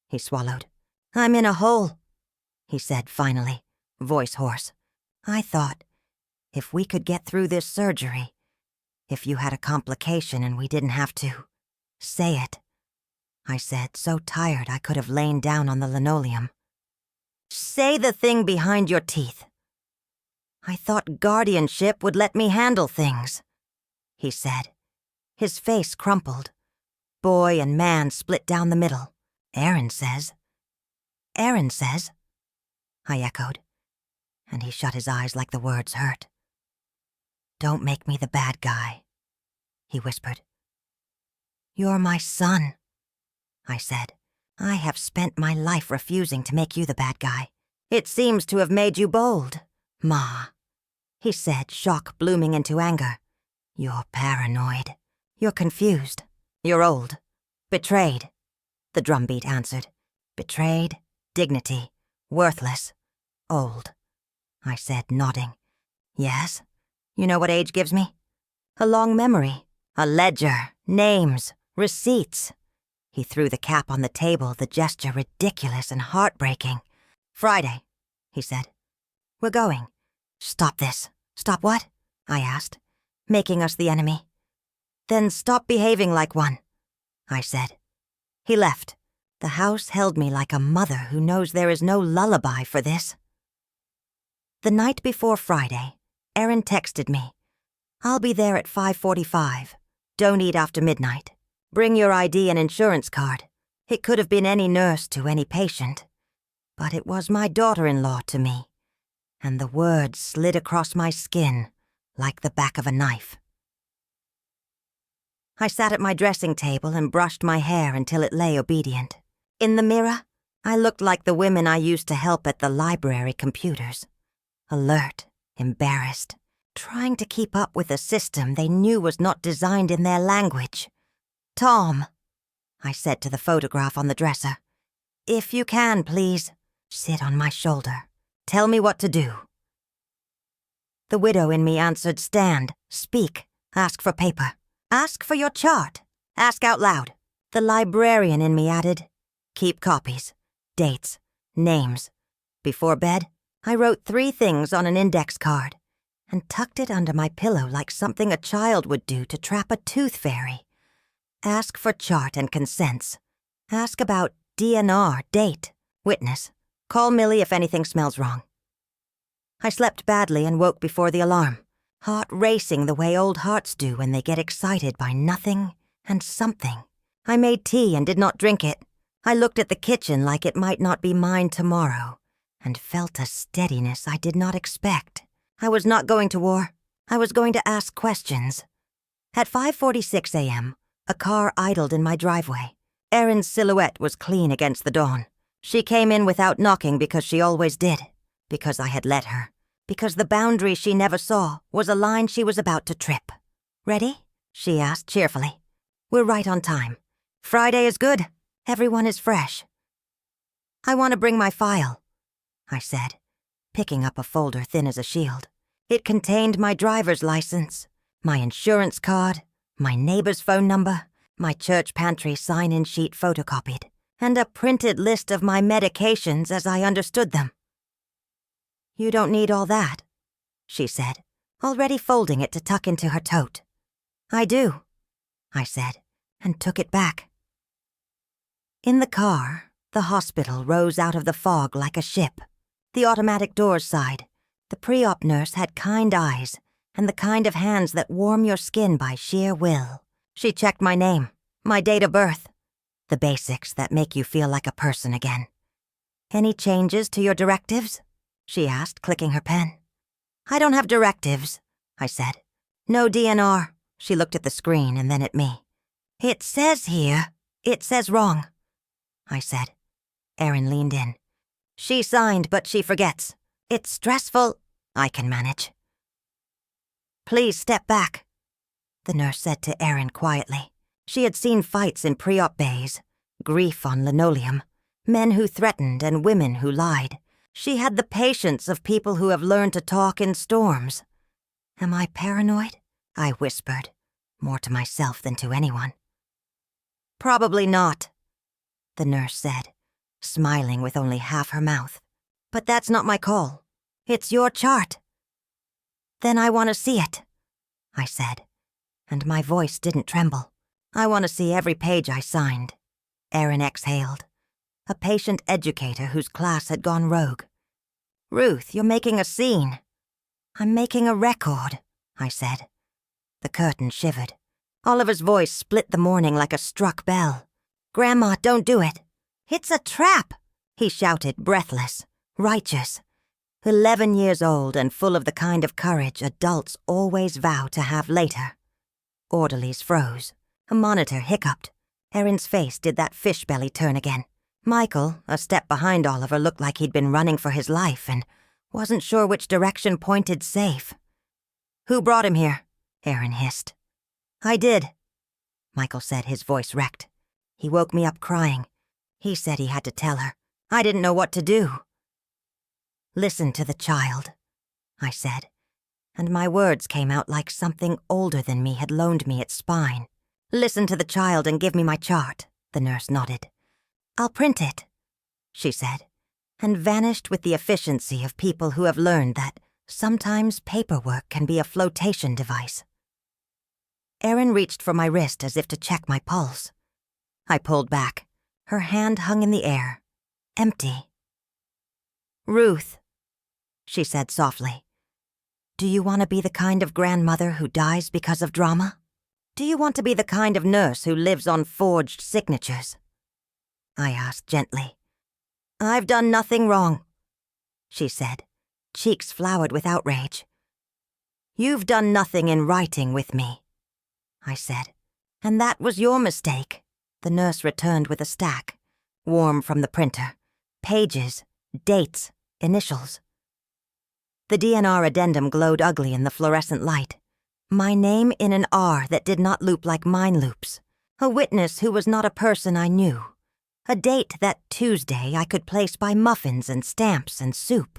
he swallowed. I'm in a hole, he said finally, voice hoarse. I thought, if we could get through this surgery, if you had a complication and we didn't have to say it, I said, so tired I could have lain down on the linoleum. Say the thing behind your teeth. I thought guardianship would let me handle things, he said. His face crumpled. Boy and man split down the middle. Erin says, I echoed, and he shut his eyes like the words hurt. Don't make me the bad guy, he whispered. You're my son, I said. I have spent my life refusing to make you the bad guy. It seems to have made you bold, Ma, he said, shock blooming into anger. You're paranoid. You're confused. You're old. Betrayed, the drumbeat answered. Betrayed, dignity, worthless, old, I said, nodding. Yes? You know what age gives me? A long memory, a ledger, names, receipts. He threw the cap on the table, the gesture ridiculous and heartbreaking. Friday, he said. We're going. Stop this. Stop what? I asked. Making us the enemy. Then stop behaving like one, I said. He left. The house held me like a mother who knows there is no lullaby for this. The night before Friday, Erin texted me. I'll be there at 5:45. Don't eat after midnight. Bring your ID and insurance card. It could have been any nurse to any patient. But it was my daughter-in-law to me. And the words slid across my skin like the back of a knife. I sat at my dressing table and brushed my hair until it lay obedient. In the mirror, I looked like the women I used to help at the library computers. Alert, embarrassed, trying to keep up with a system they knew was not designed in their language. Tom, I said to the photograph on the dresser, if you can, please, sit on my shoulder. Tell me what to do. The widow in me answered, stand, speak, ask for paper. Ask for your chart. Ask out loud. The librarian in me added, keep copies, dates, names. Before bed, I wrote 3 things on an index card and tucked it under my pillow like something a child would do to trap a tooth fairy. Ask for chart and consents. Ask about DNR, date, witness. Call Millie if anything smells wrong. I slept badly and woke before the alarm, heart racing the way old hearts do when they get excited by nothing and something. I made tea and did not drink it. I looked at the kitchen like it might not be mine tomorrow and felt a steadiness I did not expect. I was not going to war. I was going to ask questions. At 5:46 a.m., a car idled in my driveway. Erin's silhouette was clean against the dawn. She came in without knocking because she always did, because I had let her, because the boundary she never saw was a line she was about to trip. Ready? She asked cheerfully. We're right on time. Friday is good. Everyone is fresh. I want to bring my file, I said, picking up a folder thin as a shield. It contained my driver's license, my insurance card, my neighbor's phone number, my church pantry sign-in sheet photocopied, and a printed list of my medications as I understood them. You don't need all that, she said, already folding it to tuck into her tote. I do, I said, and took it back. In the car, the hospital rose out of the fog like a ship. The automatic doors sighed. The pre-op nurse had kind eyes and the kind of hands that warm your skin by sheer will. She checked my name, my date of birth, the basics that make you feel like a person again. Any changes to your directives? She asked, clicking her pen. I don't have directives, I said. No DNR. She looked at the screen and then at me. It says here. It says wrong, I said. Erin leaned in. She signed, but she forgets. It's stressful. I can manage. Please step back, the nurse said to Erin quietly. She had seen fights in pre-op bays, grief on linoleum, men who threatened and women who lied. She had the patience of people who have learned to talk in storms. Am I paranoid? I whispered, more to myself than to anyone. Probably not, the nurse said, smiling with only half her mouth. But that's not my call. It's your chart. Then I want to see it, I said, and my voice didn't tremble. I want to see every page I signed. Erin exhaled. A patient educator whose class had gone rogue. Ruth, you're making a scene. I'm making a record, I said. The curtain shivered. Oliver's voice split the morning like a struck bell. Grandma, don't do it. It's a trap, he shouted, breathless, righteous. 11 years old and full of the kind of courage adults always vow to have later. Orderlies froze. A monitor hiccuped. Erin's face did that fish belly turn again. Michael, a step behind Oliver, looked like he'd been running for his life and wasn't sure which direction pointed safe. "Who brought him here?" Erin hissed. "I did," Michael said, his voice wrecked. "He woke me up crying. He said he had to tell her. I didn't know what to do." "Listen to the child," I said, and my words came out like something older than me had loaned me its spine. "Listen to the child and give me my chart," the nurse nodded. "I'll print it," she said, and vanished with the efficiency of people who have learned that sometimes paperwork can be a flotation device. Erin reached for my wrist as if to check my pulse. I pulled back. Her hand hung in the air, empty. "Ruth," she said softly, "do you want to be the kind of grandmother who dies because of drama? Do you want to be the kind of nurse who lives on forged signatures?" I asked gently. "I've done nothing wrong," she said, cheeks flowered with outrage. "You've done nothing in writing with me," I said, "and that was your mistake." The nurse returned with a stack, warm from the printer. Pages, dates, initials. The DNR addendum glowed ugly in the fluorescent light. My name in an R that did not loop like mine loops. A witness who was not a person I knew. A date that Tuesday I could place by muffins and stamps and soup.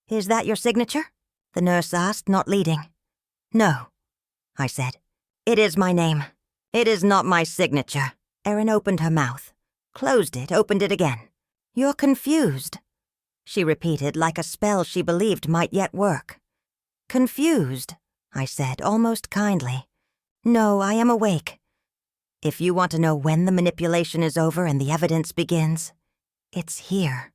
"Is that your signature?" the nurse asked, not leading. "No," I said. "It is my name. It is not my signature." Erin opened her mouth, closed it, opened it again. "You're confused," she repeated like a spell she believed might yet work. "Confused," I said, almost kindly. "No, I am awake. If you want to know when the manipulation is over and the evidence begins, it's here.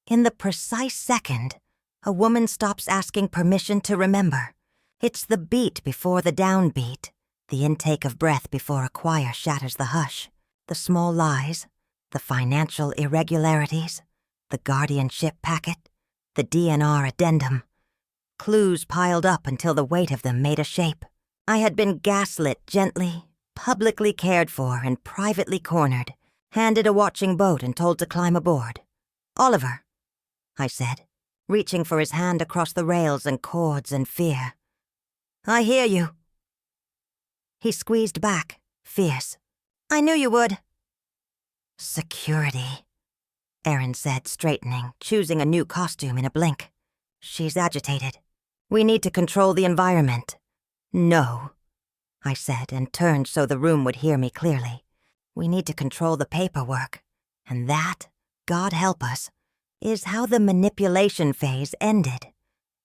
In the precise second, a woman stops asking permission to remember. It's the beat before the downbeat, the intake of breath before a choir shatters the hush, the small lies, the financial irregularities, the guardianship packet, the DNR addendum. Clues piled up until the weight of them made a shape. I had been gaslit gently, publicly cared for, and privately cornered, handed a watching boat and told to climb aboard. "Oliver," I said, reaching for his hand across the rails and cords and fear. "I hear you." He squeezed back, fierce. "I knew you would." "Security," Erin said, straightening, choosing a new costume in a blink. "She's agitated. We need to control the environment." "No," I said, and turned so the room would hear me clearly. "We need to control the paperwork. And that, God help us, is how the manipulation phase ended.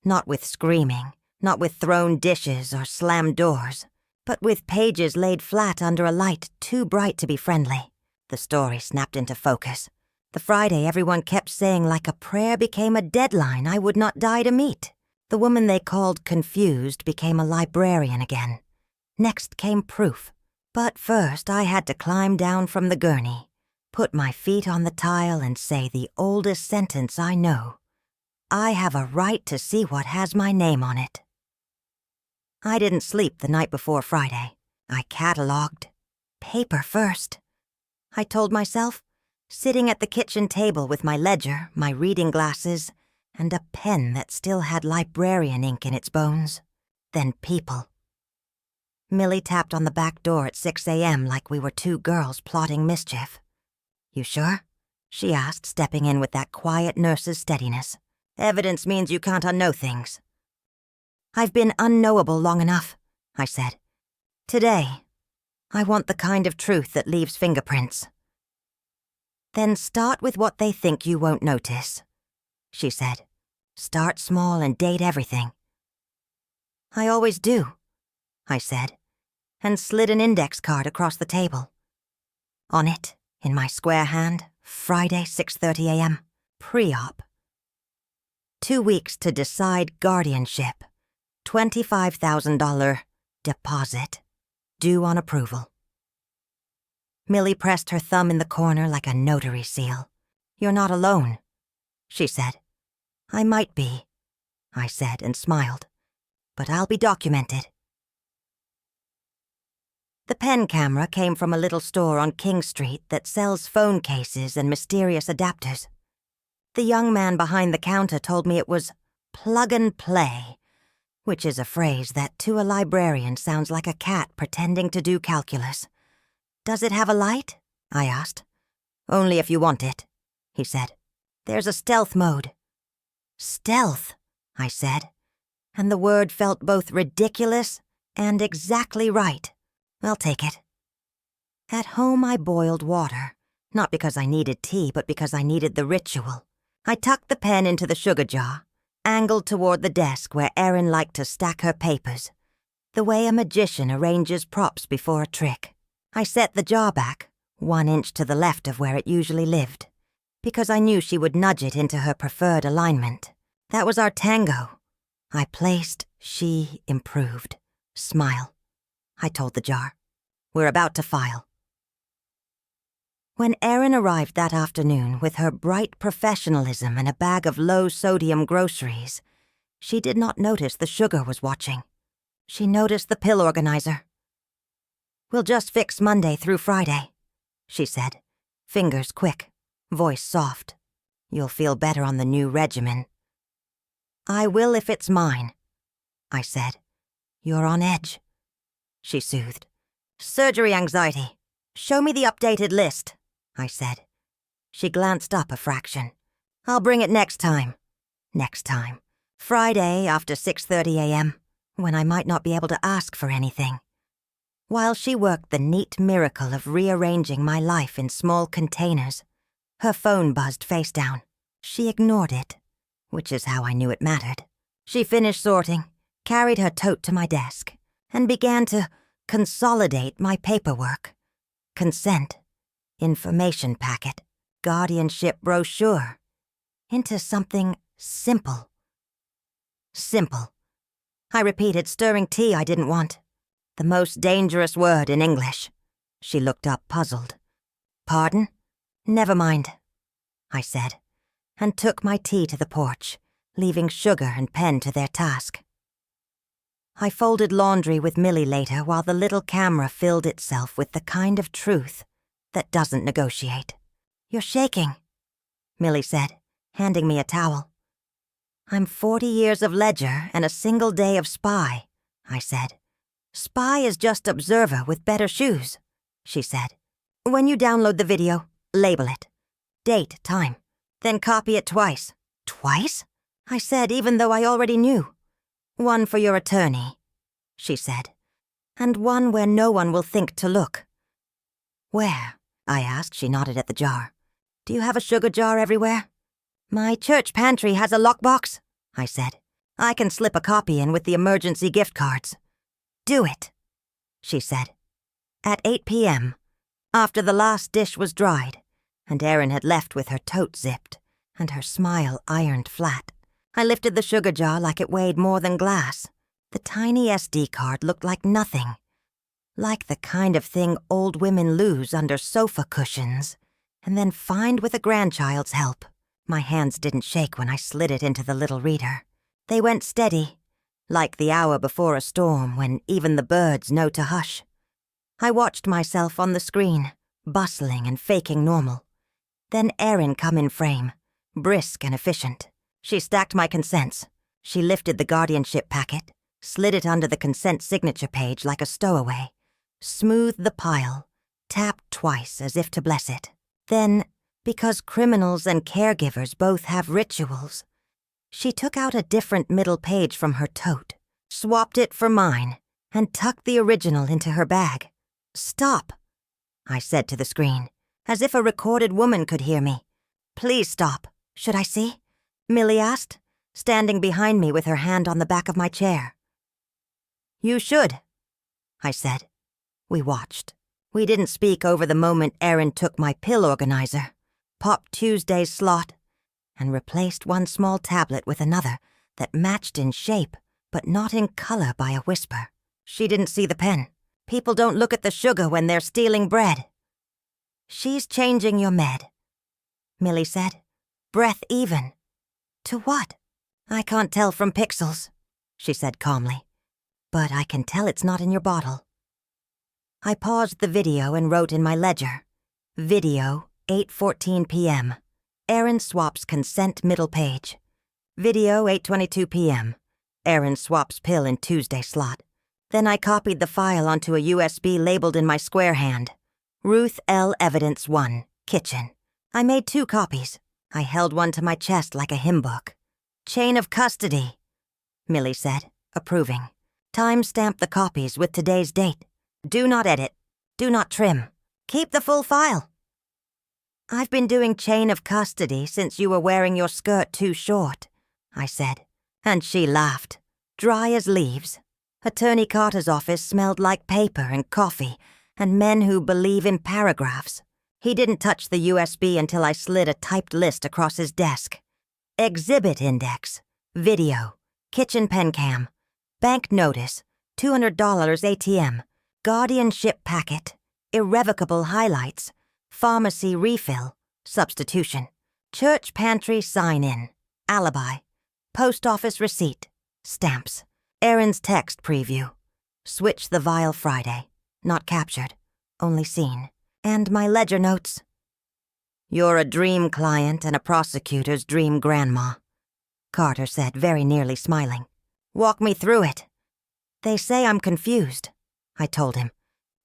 Not with screaming, not with thrown dishes or slammed doors, but with pages laid flat under a light too bright to be friendly. The story snapped into focus. The Friday everyone kept saying like a prayer became a deadline I would not die to meet. The woman they called confused became a librarian again. Next came proof. But first I had to climb down from the gurney, put my feet on the tile and say the oldest sentence I know. I have a right to see what has my name on it. I didn't sleep the night before Friday. I catalogued. Paper first, I told myself, sitting at the kitchen table with my ledger, my reading glasses, and a pen that still had librarian ink in its bones. Then people. Millie tapped on the back door at 6 a.m. like we were two girls plotting mischief. "You sure?" she asked, stepping in with that quiet nurse's steadiness. "Evidence means you can't unknow things." "I've been unknowable long enough," I said. "Today, I want the kind of truth that leaves fingerprints." "Then start with what they think you won't notice," she said. "Start small and date everything." "I always do," I said, and slid an index card across the table. On it, in my square hand, Friday, 6:30 a.m., pre-op. 2 weeks to decide guardianship. $25,000 deposit, due on approval. Millie pressed her thumb in the corner like a notary seal. "You're not alone," she said. "I might be, I said and smiled. But I'll be documented. The pen camera came from a little store on King Street that sells phone cases and mysterious adapters. The young man behind the counter told me it was plug and play, which is a phrase that to a librarian sounds like a cat pretending to do calculus. Does it have a light? I asked. Only if you want it, he said. There's a stealth mode. Stealth, I said, and the word felt both ridiculous and exactly right. I'll take it. At home I boiled water, not because I needed tea, but because I needed the ritual. I tucked the pen into the sugar jar, angled toward the desk where Erin liked to stack her papers, the way a magician arranges props before a trick. I set the jar back, 1 inch to the left of where it usually lived, because I knew she would nudge it into her preferred alignment. That was our tango. I placed, she improved. Smile. I told the jar. We're about to file. When Erin arrived that afternoon with her bright professionalism and a bag of low-sodium groceries, she did not notice the sugar was watching. She noticed the pill organizer. We'll just fix Monday through Friday, she said, fingers quick, voice soft. You'll feel better on the new regimen. I will if it's mine, I said. You're on edge, she soothed. Surgery anxiety. Show me the updated list, I said. She glanced up a fraction. I'll bring it next time. Next time. Friday after 6:30 a.m., when I might not be able to ask for anything. While she worked the neat miracle of rearranging my life in small containers, her phone buzzed face down. She ignored it, which is how I knew it mattered. She finished sorting, carried her tote to my desk, and began to consolidate my paperwork. Consent, information packet, guardianship brochure, into something simple. Simple. I repeated, stirring tea I didn't want. The most dangerous word in English. She looked up, puzzled. Pardon? Never mind, I said, and took my tea to the porch, leaving sugar and pen to their task. I folded laundry with Millie later while the little camera filled itself with the kind of truth that doesn't negotiate. You're shaking, Millie said, handing me a towel. I'm 40 years of ledger and a single day of spy, I said. Spy is just observer with better shoes, she said. When you download the video, label it. Date, time. Then copy it twice. Twice? I said, even though I already knew. One for your attorney, she said, and one where no one will think to look. Where? I asked. She nodded at the jar. Do you have a sugar jar everywhere? My church pantry has a lockbox, I said. I can slip a copy in with the emergency gift cards. Do it, she said. At 8 p.m., after the last dish was dried, and Erin had left with her tote zipped and her smile ironed flat, I lifted the sugar jar like it weighed more than glass. The tiny SD card looked like nothing, like the kind of thing old women lose under sofa cushions and then find with a grandchild's help. My hands didn't shake when I slid it into the little reader. They went steady, like the hour before a storm when even the birds know to hush. I watched myself on the screen, bustling and faking normal. Then Erin come in frame, brisk and efficient. She stacked my consents. She lifted the guardianship packet, slid it under the consent signature page like a stowaway, smoothed the pile, tapped twice as if to bless it. Then, because criminals and caregivers both have rituals, she took out a different middle page from her tote, swapped it for mine, and tucked the original into her bag. Stop, I said to the screen, as if a recorded woman could hear me. Please stop. Should I see? Millie asked, standing behind me with her hand on the back of my chair. You should, I said. We watched. We didn't speak over the moment Erin took my pill organizer, popped Tuesday's slot, and replaced one small tablet with another that matched in shape but not in color by a whisper. She didn't see the pen. People don't look at the sugar when they're stealing bread. She's changing your med, Millie said. Breath even. To what? I can't tell from pixels, she said calmly. But I can tell it's not in your bottle. I paused the video and wrote in my ledger. Video, 8:14 p.m. Aaron swaps consent middle page. Video, 8:22 p.m. Aaron swaps pill in Tuesday slot. Then I copied the file onto a USB labeled in my square hand. Ruth L. Evidence 1, kitchen. I made 2 copies. I held one to my chest like a hymn book. Chain of custody, Millie said, approving. Time-stamp the copies with today's date. Do not edit. Do not trim. Keep the full file. I've been doing chain of custody since you were wearing your skirt too short, I said, and she laughed, dry as leaves. Attorney Carter's office smelled like paper and coffee and men who believe in paragraphs. He didn't touch the USB until I slid a typed list across his desk. Exhibit index, video, kitchen pen cam, bank notice, $200 ATM, guardianship packet, irrevocable highlights, pharmacy refill, substitution, church pantry sign-in, alibi, post office receipt, stamps, Aaron's text preview, switch the vial Friday, not captured, only seen, and my ledger notes. You're a dream client and a prosecutor's dream grandma, Carter said, very nearly smiling. Walk me through it. They say I'm confused, I told him.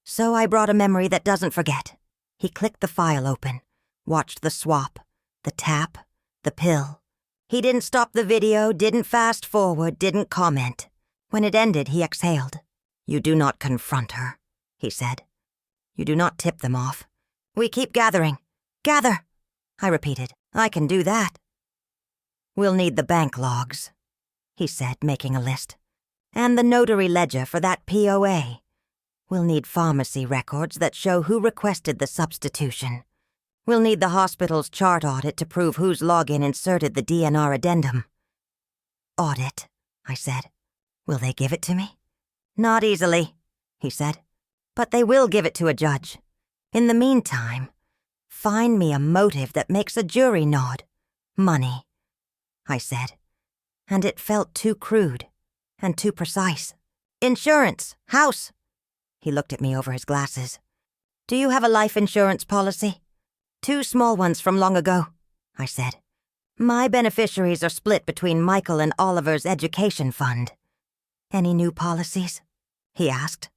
So I brought a memory that doesn't forget. He clicked the file open, watched the swap, the tap, the pill. He didn't stop the video, didn't fast forward, didn't comment. When it ended, he exhaled. You do not confront her, he said. You do not tip them off. We keep gathering. Gather, I repeated. I can do that. We'll need the bank logs, he said, making a list. And the notary ledger for that POA. We'll need pharmacy records that show who requested the substitution. We'll need the hospital's chart audit to prove whose login inserted the DNR addendum. Audit, I said. Will they give it to me? Not easily, he said. But they will give it to a judge. In the meantime, find me a motive that makes a jury nod. Money, I said. And it felt too crude and too precise. Insurance, house. He looked at me over his glasses. Do you have a life insurance policy? 2 small ones from long ago, I said. My beneficiaries are split between Michael and Oliver's education fund. Any new policies? He asked.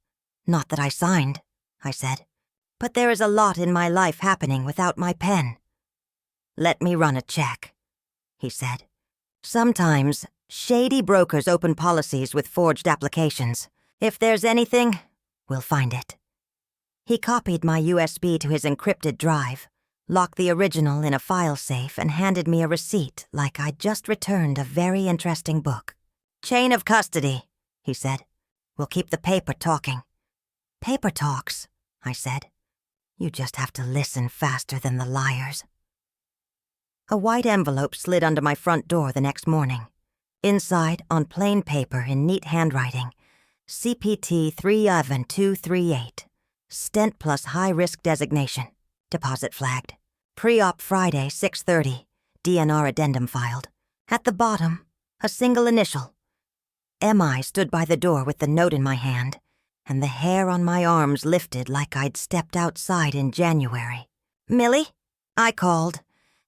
Not that I signed, I said. But there is a lot in my life happening without my pen. Let me run a check, he said. Sometimes, shady brokers open policies with forged applications. If there's anything, we'll find it. He copied my USB to his encrypted drive, locked the original in a file safe, and handed me a receipt like I'd just returned a very interesting book. Chain of custody, he said. We'll keep the paper talking. Paper talks, I said. You just have to listen faster than the liars. A white envelope slid under my front door the next morning. Inside, on plain paper in neat handwriting, CPT 37238, stent plus high-risk designation, deposit flagged. Pre-op Friday, 6:30, DNR addendum filed. At the bottom, a single initial. MI stood by the door with the note in my hand, and the hair on my arms lifted like I'd stepped outside in January. Millie? I called,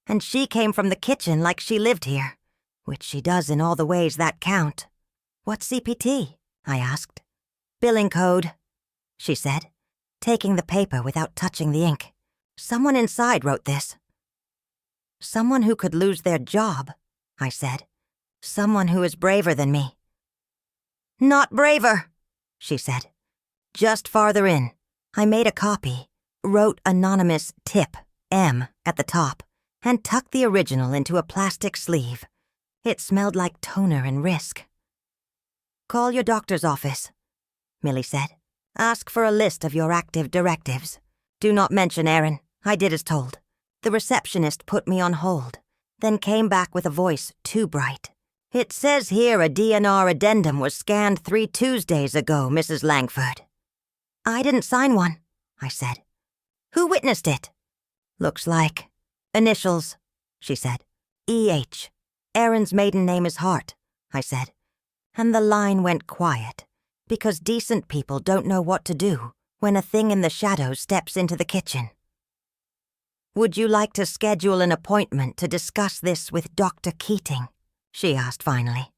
and she came from the kitchen like she lived here, which she does in all the ways that count. What's CPT? I asked. Billing code, she said, taking the paper without touching the ink. Someone inside wrote this. Someone who could lose their job, I said. Someone who is braver than me. Not braver, she said. Just farther in. I made a copy, wrote anonymous tip, M, at the top, and tucked the original into a plastic sleeve. It smelled like toner and Risk. Call your doctor's office, Millie said. Ask for a list of your active directives. Do not mention Aaron. I did as told. The receptionist put me on hold, then came back with a voice too bright. It says here a DNR addendum was scanned 3 Tuesdays ago, Mrs. Langford. I didn't sign one, I said. Who witnessed it? Looks like initials, she said. EH. Erin's maiden name is Hart, I said, and the line went quiet, because decent people don't know what to do when a thing in the shadows steps into the kitchen. Would you like to schedule an appointment to discuss this with Dr. Keating? She asked finally.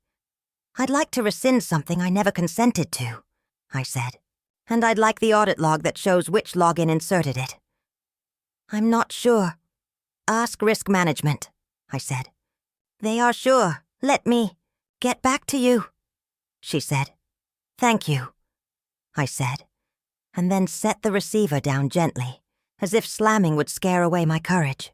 I'd like to rescind something I never consented to, I said, and I'd like the audit log that shows which login inserted it. I'm not sure. Ask risk management, I said. They are sure. Let me get back to you, she said. Thank you, I said, and then set the receiver down gently, as if slamming would scare away my courage.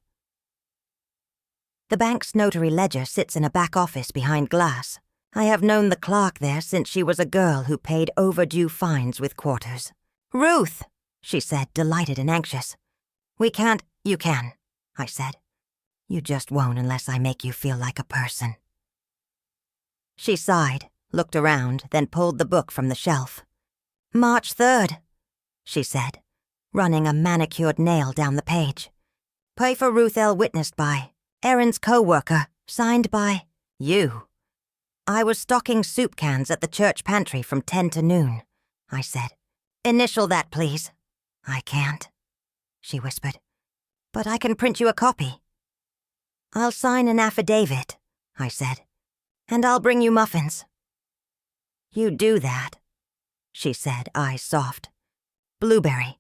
The bank's notary ledger sits in a back office behind glass. I have known the clerk there since she was a girl who paid overdue fines with quarters. Ruth, she said, delighted and anxious. We can't. You can, I said. You just won't unless I make you feel like a person. She sighed, looked around, then pulled the book from the shelf. March 3rd, she said, running a manicured nail down the page. Pay for Ruth L. witnessed by Erin's co-worker, signed by you. I was stocking soup cans at the church pantry from 10 to noon, I said. Initial that, please. I can't, she whispered. But I can print you a copy. I'll sign an affidavit, I said, and I'll bring you muffins. You do that, she said, eyes soft. Blueberry.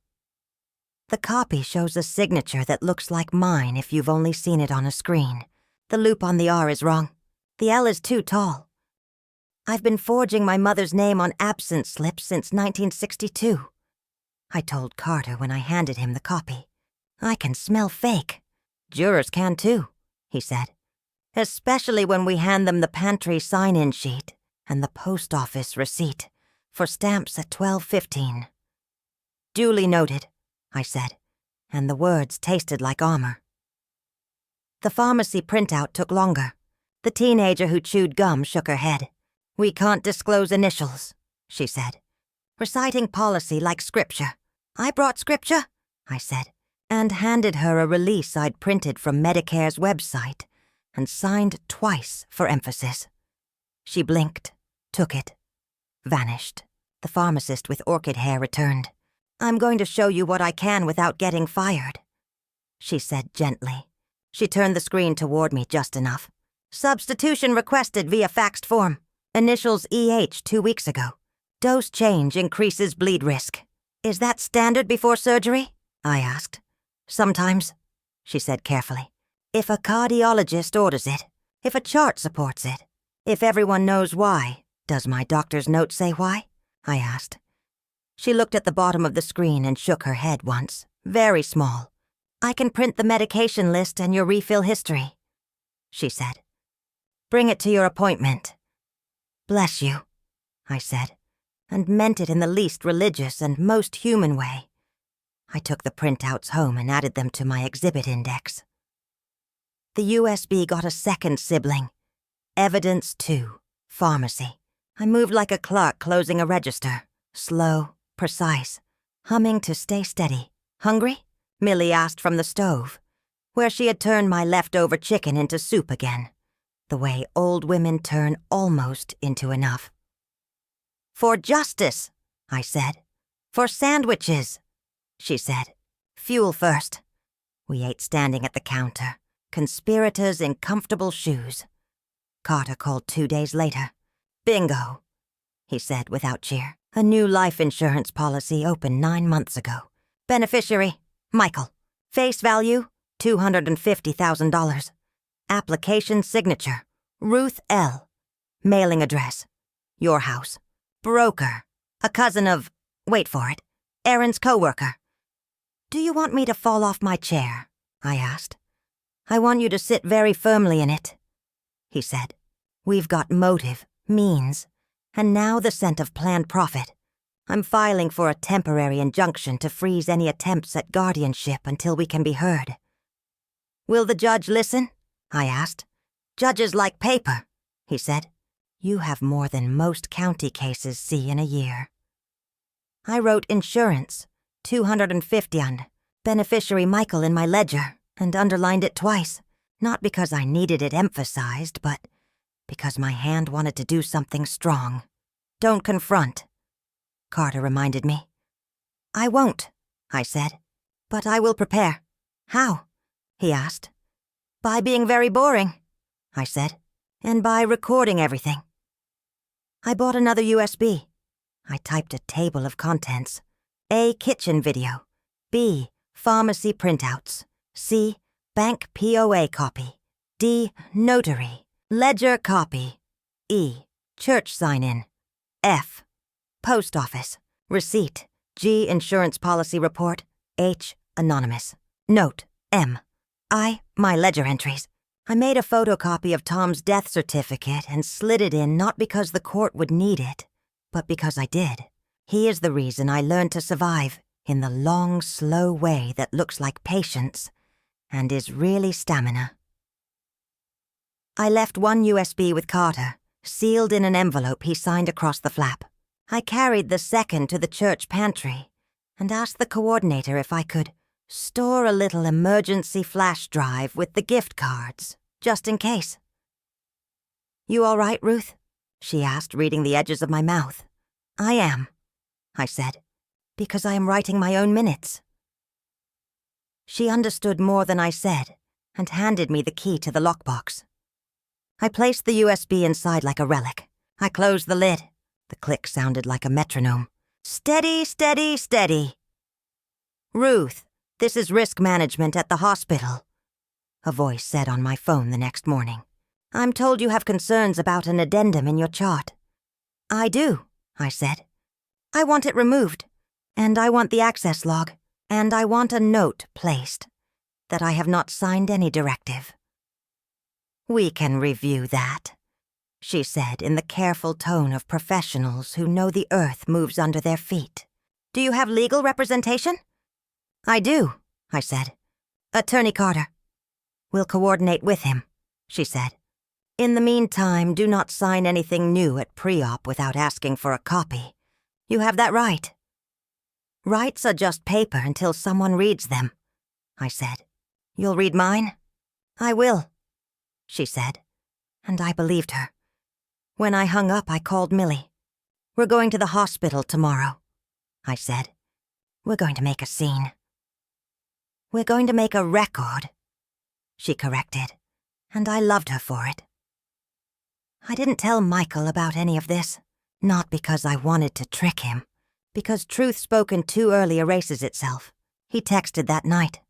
The copy shows a signature that looks like mine if you've only seen it on a screen. The loop on the R is wrong. The L is too tall. I've been forging my mother's name on absence slips since 1962. I told Carter when I handed him the copy. I can smell fake. Jurors can too, he said. Especially when we hand them the pantry sign-in sheet and the post office receipt for stamps at 12:15. Duly noted, I said, and the words tasted like armor. The pharmacy printout took longer. The teenager who chewed gum shook her head. We can't disclose initials, she said, reciting policy like scripture. I brought scripture, I said, and handed her a release I'd printed from Medicare's website and signed twice for emphasis. She blinked, took it, vanished. The pharmacist with orchid hair returned. I'm going to show you what I can without getting fired, she said gently. She turned the screen toward me just enough. Substitution requested via faxed form. Initials EH 2 weeks ago. Dose change increases bleed risk. Is that standard before surgery? I asked. Sometimes, she said carefully. If a cardiologist orders it, if a chart supports it, if everyone knows why. Does my doctor's note say why? I asked. She looked at the bottom of the screen and shook her head once, very small. I can print the medication list and your refill history, she said. Bring it to your appointment. Bless you, I said, and meant it in the least religious and most human way. I took the printouts home and added them to my exhibit index. The USB got a second sibling. Evidence 2, pharmacy. I moved like a clerk closing a register, slow, precise, humming to stay steady. Hungry? Millie asked from the stove, where she had turned my leftover chicken into soup again. The way old women turn almost into enough. For justice, I said. For sandwiches, she said. Fuel first. We ate standing at the counter, conspirators in comfortable shoes. Carter called 2 days later. Bingo, he said without cheer. A new life insurance policy opened 9 months ago. Beneficiary, Michael. Face value, $250,000. Application signature, Ruth L. Mailing address, your house. Broker, a cousin of, wait for it, Erin's co-worker. Do you want me to fall off my chair? I asked. I want you to sit very firmly in it, he said. We've got motive, means, and now the scent of planned profit. I'm filing for a temporary injunction to freeze any attempts at guardianship until we can be heard. Will the judge listen? I asked. Judges like paper, he said. You have more than most county cases see in a year. I wrote insurance, $250 on beneficiary Michael in my ledger, and underlined it twice. Not because I needed it emphasized, but because my hand wanted to do something strong. Don't confront, Carter reminded me. I won't, I said, but I will prepare. How? He asked. By being very boring, I said, and by recording everything. I bought another USB. I typed a table of contents. A. Kitchen video. B. Pharmacy printouts. C. Bank POA copy. D. Notary. Ledger copy. E. Church sign-in. F. Post office. Receipt. G. Insurance policy report. H. Anonymous. Note. M. I. My ledger entries. I made a photocopy of Tom's death certificate and slid it in not because the court would need it, but because I did. He is the reason I learned to survive in the long, slow way that looks like patience and is really stamina. I left one USB with Carter, sealed in an envelope he signed across the flap. I carried the second to the church pantry and asked the coordinator if I could store a little emergency flash drive with the gift cards, just in case. You all right, Ruth? She asked, reading the edges of my mouth. I am, I said, because I am writing my own minutes. She understood more than I said and handed me the key to the lockbox. I placed the USB inside like a relic. I closed the lid. The click sounded like a metronome. Steady, steady, steady. Ruth, this is risk management at the hospital, a voice said on my phone the next morning. I'm told you have concerns about an addendum in your chart. I do, I said. I want it removed, and I want the access log, and I want a note placed that I have not signed any directive. We can review that, she said in the careful tone of professionals who know the earth moves under their feet. Do you have legal representation? I do, I said. Attorney Carter. We'll coordinate with him, she said. In the meantime, do not sign anything new at pre-op without asking for a copy. You have that right. Rights are just paper until someone reads them, I said. You'll read mine? I will, she said, and I believed her. When I hung up, I called Millie. We're going to the hospital tomorrow, I said. We're going to make a scene. We're going to make a record, she corrected, and I loved her for it. I didn't tell Michael about any of this, not because I wanted to trick him, because truth spoken too early erases itself. He texted that night.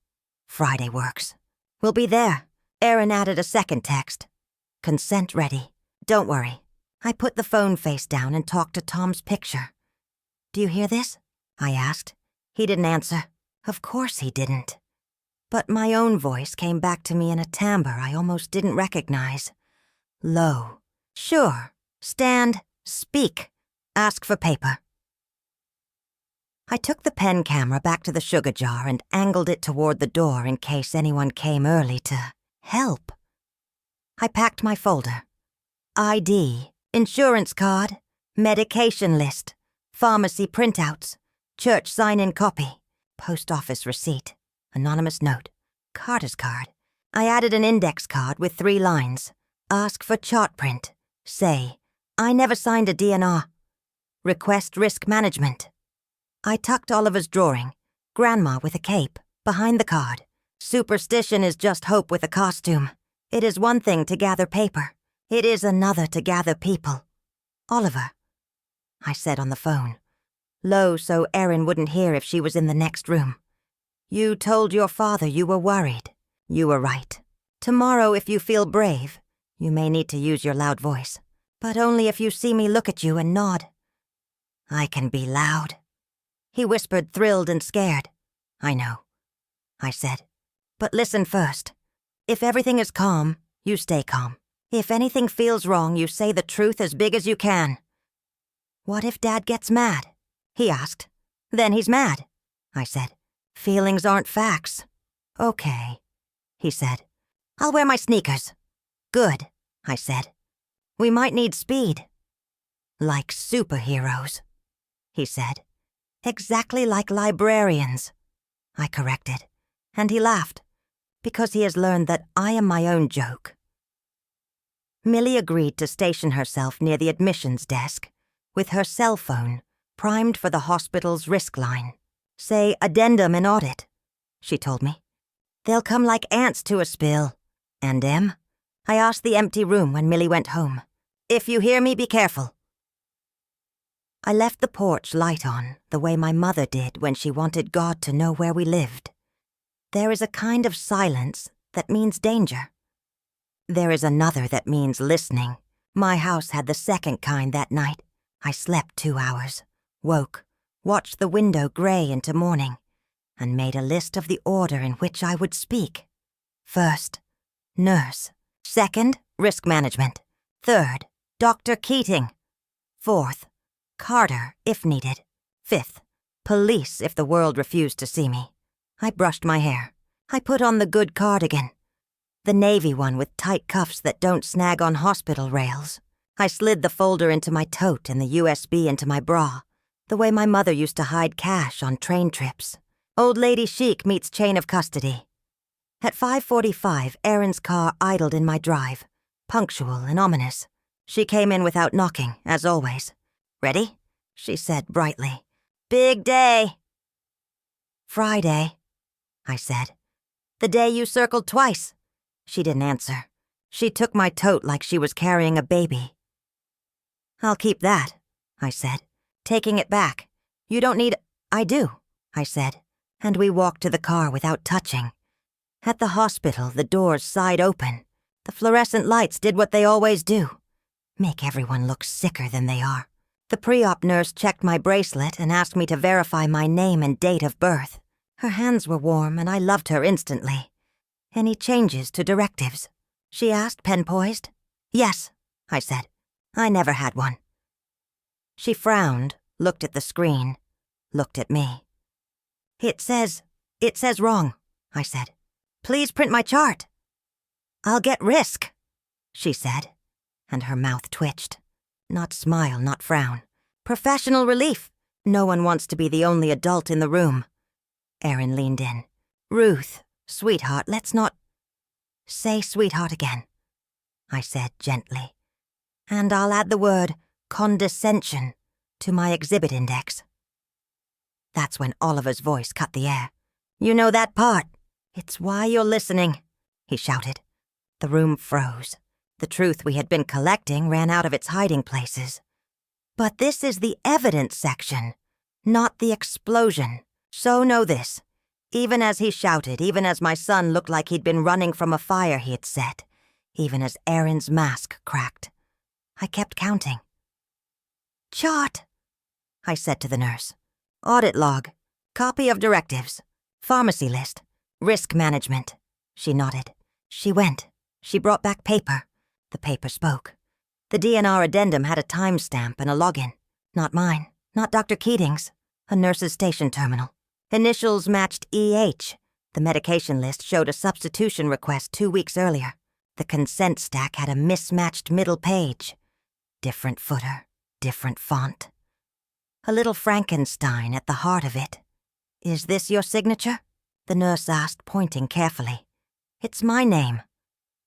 Friday works. We'll be there. Aaron added a second text. Consent ready. Don't worry. I put the phone face down and talked to Tom's picture. Do you hear this? I asked. He didn't answer. Of course he didn't. But my own voice came back to me in a timbre I almost didn't recognize. Low. Sure. Stand. Speak. Ask for paper. I took the pen camera back to the sugar jar and angled it toward the door in case anyone came early to help. I packed my folder. ID, insurance card, medication list, pharmacy printouts, church sign-in copy, post office receipt, anonymous note, Carter's card. I added an index card with 3 lines. Ask for chart print. Say, I never signed a DNR. Request risk management. I tucked Oliver's drawing, Grandma with a cape, behind the card. Superstition is just hope with a costume. It is one thing to gather paper. It is another to gather people. Oliver, I said on the phone, low so Erin wouldn't hear if she was in the next room. You told your father you were worried. You were right. Tomorrow, if you feel brave, you may need to use your loud voice, but only if you see me look at you and nod. I can be loud. He whispered, thrilled and scared. I know, I said. But listen first. If everything is calm, you stay calm. If anything feels wrong, you say the truth as big as you can. What if Dad gets mad? He asked. Then he's mad, I said. Feelings aren't facts. Okay, he said. I'll wear my sneakers. Good, I said. We might need speed. Like superheroes, he said. Exactly like librarians, I corrected, and he laughed. because he has learned that I am my own joke. Millie agreed to station herself near the admissions desk, with her cell phone primed for the hospital's risk line. Say addendum and audit, she told me. They'll come like ants to a spill. And I asked the empty room when Millie went home. If you hear me, be careful. I left the porch light on, the way my mother did when she wanted God to know where we lived. There is a kind of silence that means danger. There is another that means listening. My house had the second kind that night. I slept 2 hours, woke, watched the window gray into morning, and made a list of the order in which I would speak. First, nurse. Second, risk management. Third, Dr. Keating. Fourth, Carter, if needed. Fifth, police if the world refused to see me. I brushed my hair. I put on the good cardigan. The navy one with tight cuffs that don't snag on hospital rails. I slid the folder into my tote and the USB into my bra, the way my mother used to hide cash on train trips. Old lady chic meets chain of custody. At 5:45, Erin's car idled in my drive, punctual and ominous. She came in without knocking, as always. Ready? She said brightly. Big day. Friday, I said. The day you circled twice. She didn't answer. She took my tote like she was carrying a baby. I'll keep that, I said, taking it back. You don't need... I do, I said, and we walked to the car without touching. At the hospital, the doors side open. The fluorescent lights did what they always do. Make everyone look sicker than they are. The pre-op nurse checked my bracelet and asked me to verify my name and date of birth. Her hands were warm and I loved her instantly. Any changes to directives? She asked, pen poised. Yes, I said. I never had one. She frowned, looked at the screen, looked at me. It says wrong, I said. Please print my chart. I'll get risk, she said, and her mouth twitched. Not smile, not frown. Professional relief. No one wants to be the only adult in the room. Erin leaned in. Ruth, sweetheart, let's not... Say sweetheart again, I said gently. And I'll add the word condescension to my exhibit index. That's when Oliver's voice cut the air. You know that part. It's why you're listening, he shouted. The room froze. The truth we had been collecting ran out of its hiding places. But this is the evidence section, not the explosion. So know this. Even as he shouted, even as my son looked like he'd been running from a fire he had set, even as Erin's mask cracked, I kept counting. Chart, I said to the nurse. Audit log, copy of directives, pharmacy list, risk management. She nodded. She went. She brought back paper. The paper spoke. The DNR addendum had a timestamp and a login. Not mine, not Dr. Keating's, a nurse's station terminal. Initials matched EH. The medication list showed a substitution request 2 weeks earlier. The consent stack had a mismatched middle page. Different footer, different font. A little Frankenstein at the heart of it. Is this your signature? The nurse asked, pointing carefully. It's my name,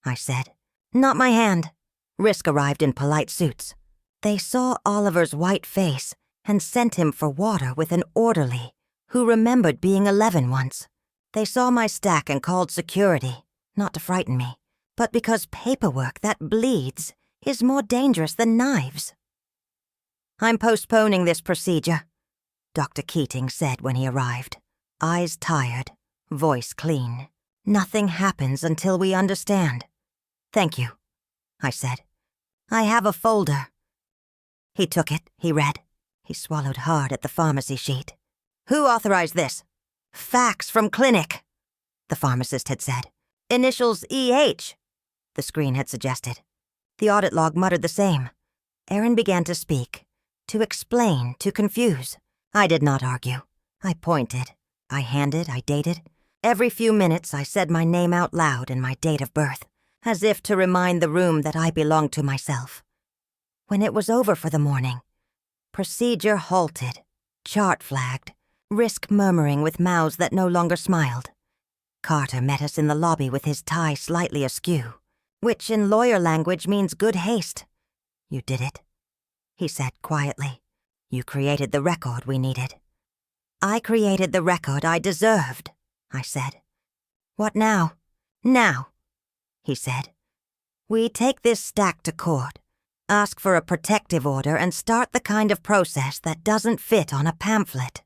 I said. Not my hand. Risk arrived in polite suits. They saw Oliver's white face and sent him for water with an orderly who remembered being 11 once. They saw my stack and called security, not to frighten me, but because paperwork that bleeds is more dangerous than knives. I'm postponing this procedure, Dr. Keating said when he arrived. Eyes tired, voice clean. Nothing happens until we understand. Thank you, I said. I have a folder. He took it, he read. He swallowed hard at the pharmacy sheet. Who authorized this? Fax from clinic, the pharmacist had said. Initials EH, the screen had suggested. The audit log muttered the same. Erin began to speak, to explain, to confuse. I did not argue. I pointed. I handed, I dated. Every few minutes I said my name out loud and my date of birth, as if to remind the room that I belonged to myself. When it was over for the morning, procedure halted, chart flagged, risk murmuring with mouths that no longer smiled. Carter met us in the lobby with his tie slightly askew, which in lawyer language means good haste. You did it, he said quietly. You created the record we needed. I created the record I deserved, I said. What now? Now, he said. We take this stack to court, ask for a protective order, and start the kind of process that doesn't fit on a pamphlet.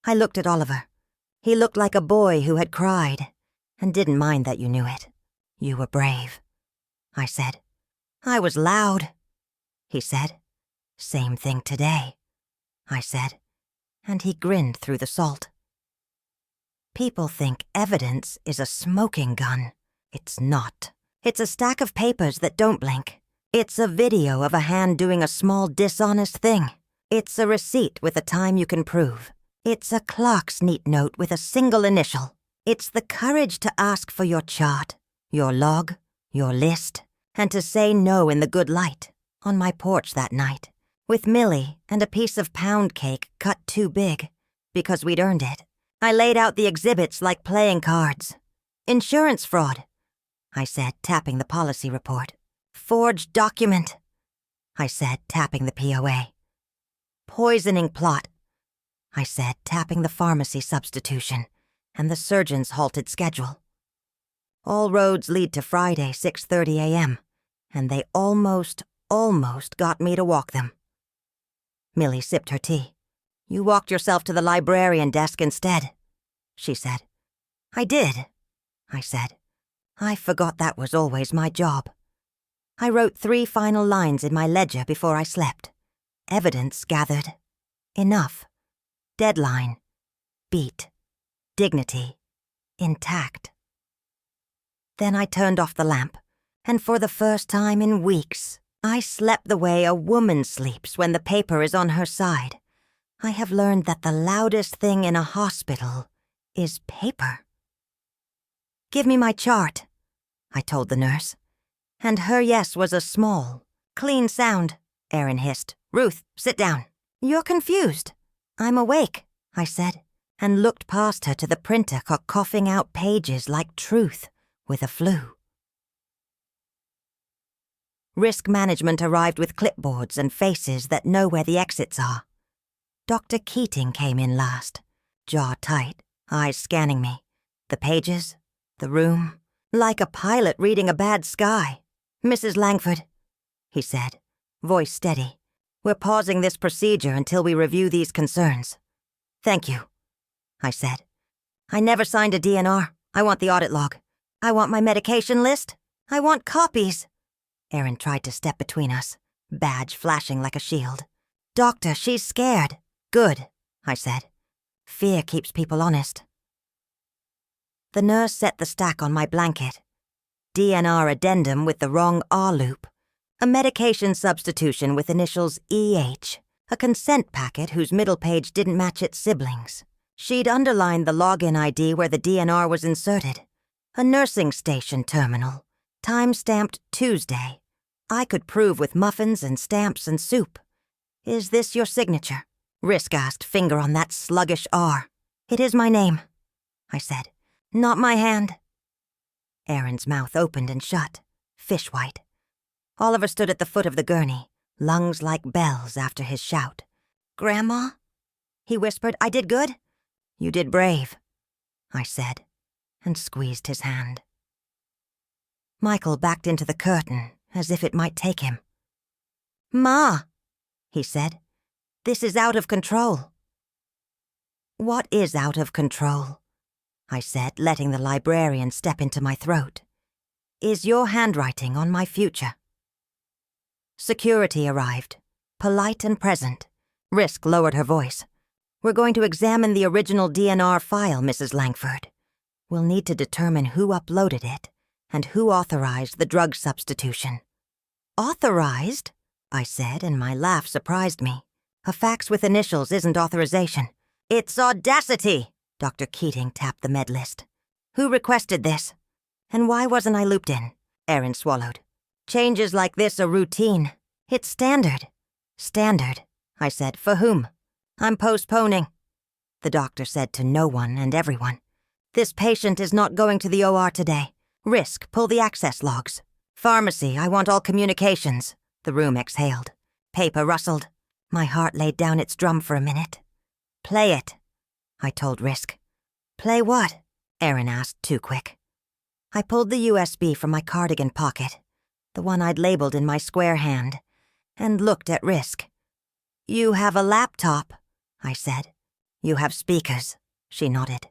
I looked at Oliver. He looked like a boy who had cried, and didn't mind that you knew it. You were brave, I said. I was loud, he said. Same thing today, I said, and he grinned through the salt. People think evidence is a smoking gun. It's not. It's a stack of papers that don't blink. It's a video of a hand doing a small dishonest thing. It's a receipt with a time you can prove. It's a clerk's neat note with a single initial. It's the courage to ask for your chart, your log, your list, and to say no in the good light, on my porch that night, with Millie and a piece of pound cake cut too big, because we'd earned it. I laid out the exhibits like playing cards. Insurance fraud, I said, tapping the policy report. Forged document, I said, tapping the POA. Poisoning plot, I said, tapping the pharmacy substitution and the surgeon's halted schedule. All roads lead to Friday, 6:30 a.m., and they almost got me to walk them. Millie sipped her tea. You walked yourself to the librarian desk instead, she said. I did, I said. I forgot that was always my job. I wrote 3 final lines in my ledger before I slept. Evidence gathered. Enough. Deadline. Beat. Dignity. Intact. Then I turned off the lamp, and for the first time in weeks, I slept the way a woman sleeps when the paper is on her side. I have learned that the loudest thing in a hospital is paper. Give me my chart, I told the nurse. And her yes was a small, clean sound, Aaron hissed. Ruth, sit down. You're confused. I'm awake, I said, and looked past her to the printer coughing out pages like truth with a flu. Risk management arrived with clipboards and faces that know where the exits are. Dr. Keating came in last, jaw tight, eyes scanning me. The pages, the room, like a pilot reading a bad sky. Mrs. Langford, he said, voice steady. We're pausing this procedure until we review these concerns. Thank you, I said. I never signed a DNR. I want the audit log. I want my medication list. I want copies. Aaron tried to step between us, badge flashing like a shield. Doctor, she's scared. Good, I said. Fear keeps people honest. The nurse set the stack on my blanket. DNR addendum with the wrong R loop. A medication substitution with initials EH. A consent packet whose middle page didn't match its siblings. She'd underlined the login ID where the DNR was inserted. A nursing station terminal. Time-stamped Tuesday. I could prove with muffins and stamps and soup. Is this your signature? Risk asked, finger on that sluggish R. It is my name, I said. Not my hand. Aaron's mouth opened and shut, fish white. Oliver stood at the foot of the gurney, lungs like bells after his shout. Grandma? He whispered. I did good? You did brave, I said, and squeezed his hand. Michael backed into the curtain as if it might take him. Ma, he said, this is out of control. What is out of control? I said, letting the librarian step into my throat. Is your handwriting on my future? Security arrived, polite and present. Risk lowered her voice. We're going to examine the original DNR file, Mrs. Langford. We'll need to determine who uploaded it and who authorized the drug substitution. Authorized? I said, and my laugh surprised me. A fax with initials isn't authorization. It's audacity! Dr. Keating tapped the med list. Who requested this? And why wasn't I looped in? Aaron swallowed. Changes like this are routine. It's standard. Standard, I said. For whom? I'm postponing. The doctor said to no one and everyone. This patient is not going to the OR today. Risk, pull the access logs. Pharmacy, I want all communications. The room exhaled. Paper rustled. My heart laid down its drum for a minute. Play it, I told Risk. Play what? Erin asked, too quick. I pulled the USB from my cardigan pocket, the one I'd labeled in my square hand, and looked at Risk. You have a laptop, I said. You have speakers, she nodded.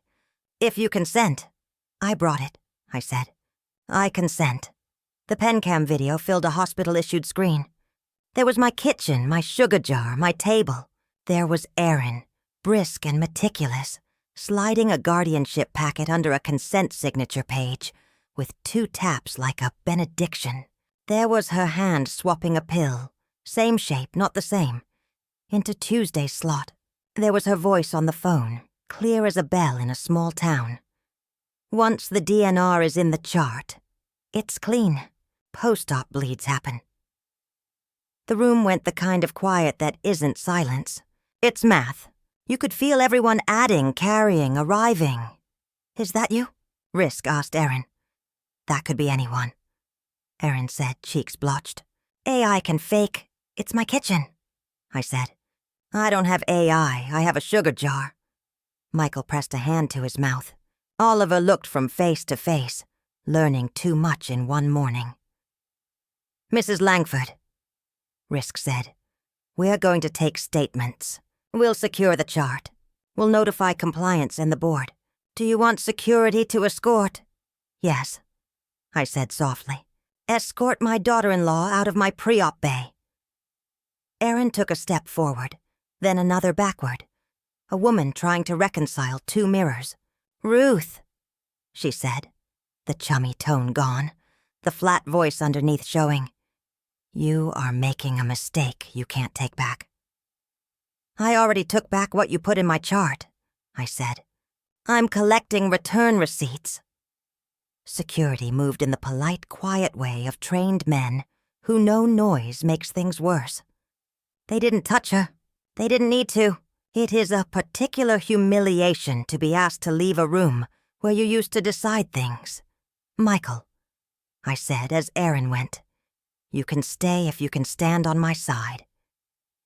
If you consent. I brought it, I said. I consent. The PenCam video filled a hospital-issued screen. There was my kitchen, my sugar jar, my table. There was Erin, brisk and meticulous, sliding a guardianship packet under a consent signature page, with 2 taps like a benediction. There was her hand swapping a pill, same shape, not the same, into Tuesday's slot. There was her voice on the phone, clear as a bell in a small town. Once the DNR is in the chart, it's clean. Post-op bleeds happen. The room went the kind of quiet that isn't silence. It's math. You could feel everyone adding, carrying, arriving. Is that you? Risk asked Erin. That could be anyone, Erin said, cheeks blotched. AI can fake. It's my kitchen, I said. I don't have AI. I have a sugar jar. Michael pressed a hand to his mouth. Oliver looked from face to face, learning too much in one morning. Mrs. Langford, Risk said, we're going to take statements. We'll secure the chart. We'll notify compliance and the board. Do you want security to escort? Yes, I said softly. Escort my daughter-in-law out of my pre-op bay. Erin took a step forward, then another backward. A woman trying to reconcile 2 mirrors. Ruth, she said, the chummy tone gone, the flat voice underneath showing. You are making a mistake you can't take back. I already took back what you put in my chart, I said. I'm collecting return receipts. Security moved in the polite, quiet way of trained men who know noise makes things worse. They didn't touch her. They didn't need to. It is a particular humiliation to be asked to leave a room where you used to decide things. Michael, I said as Erin went. You can stay if you can stand on my side.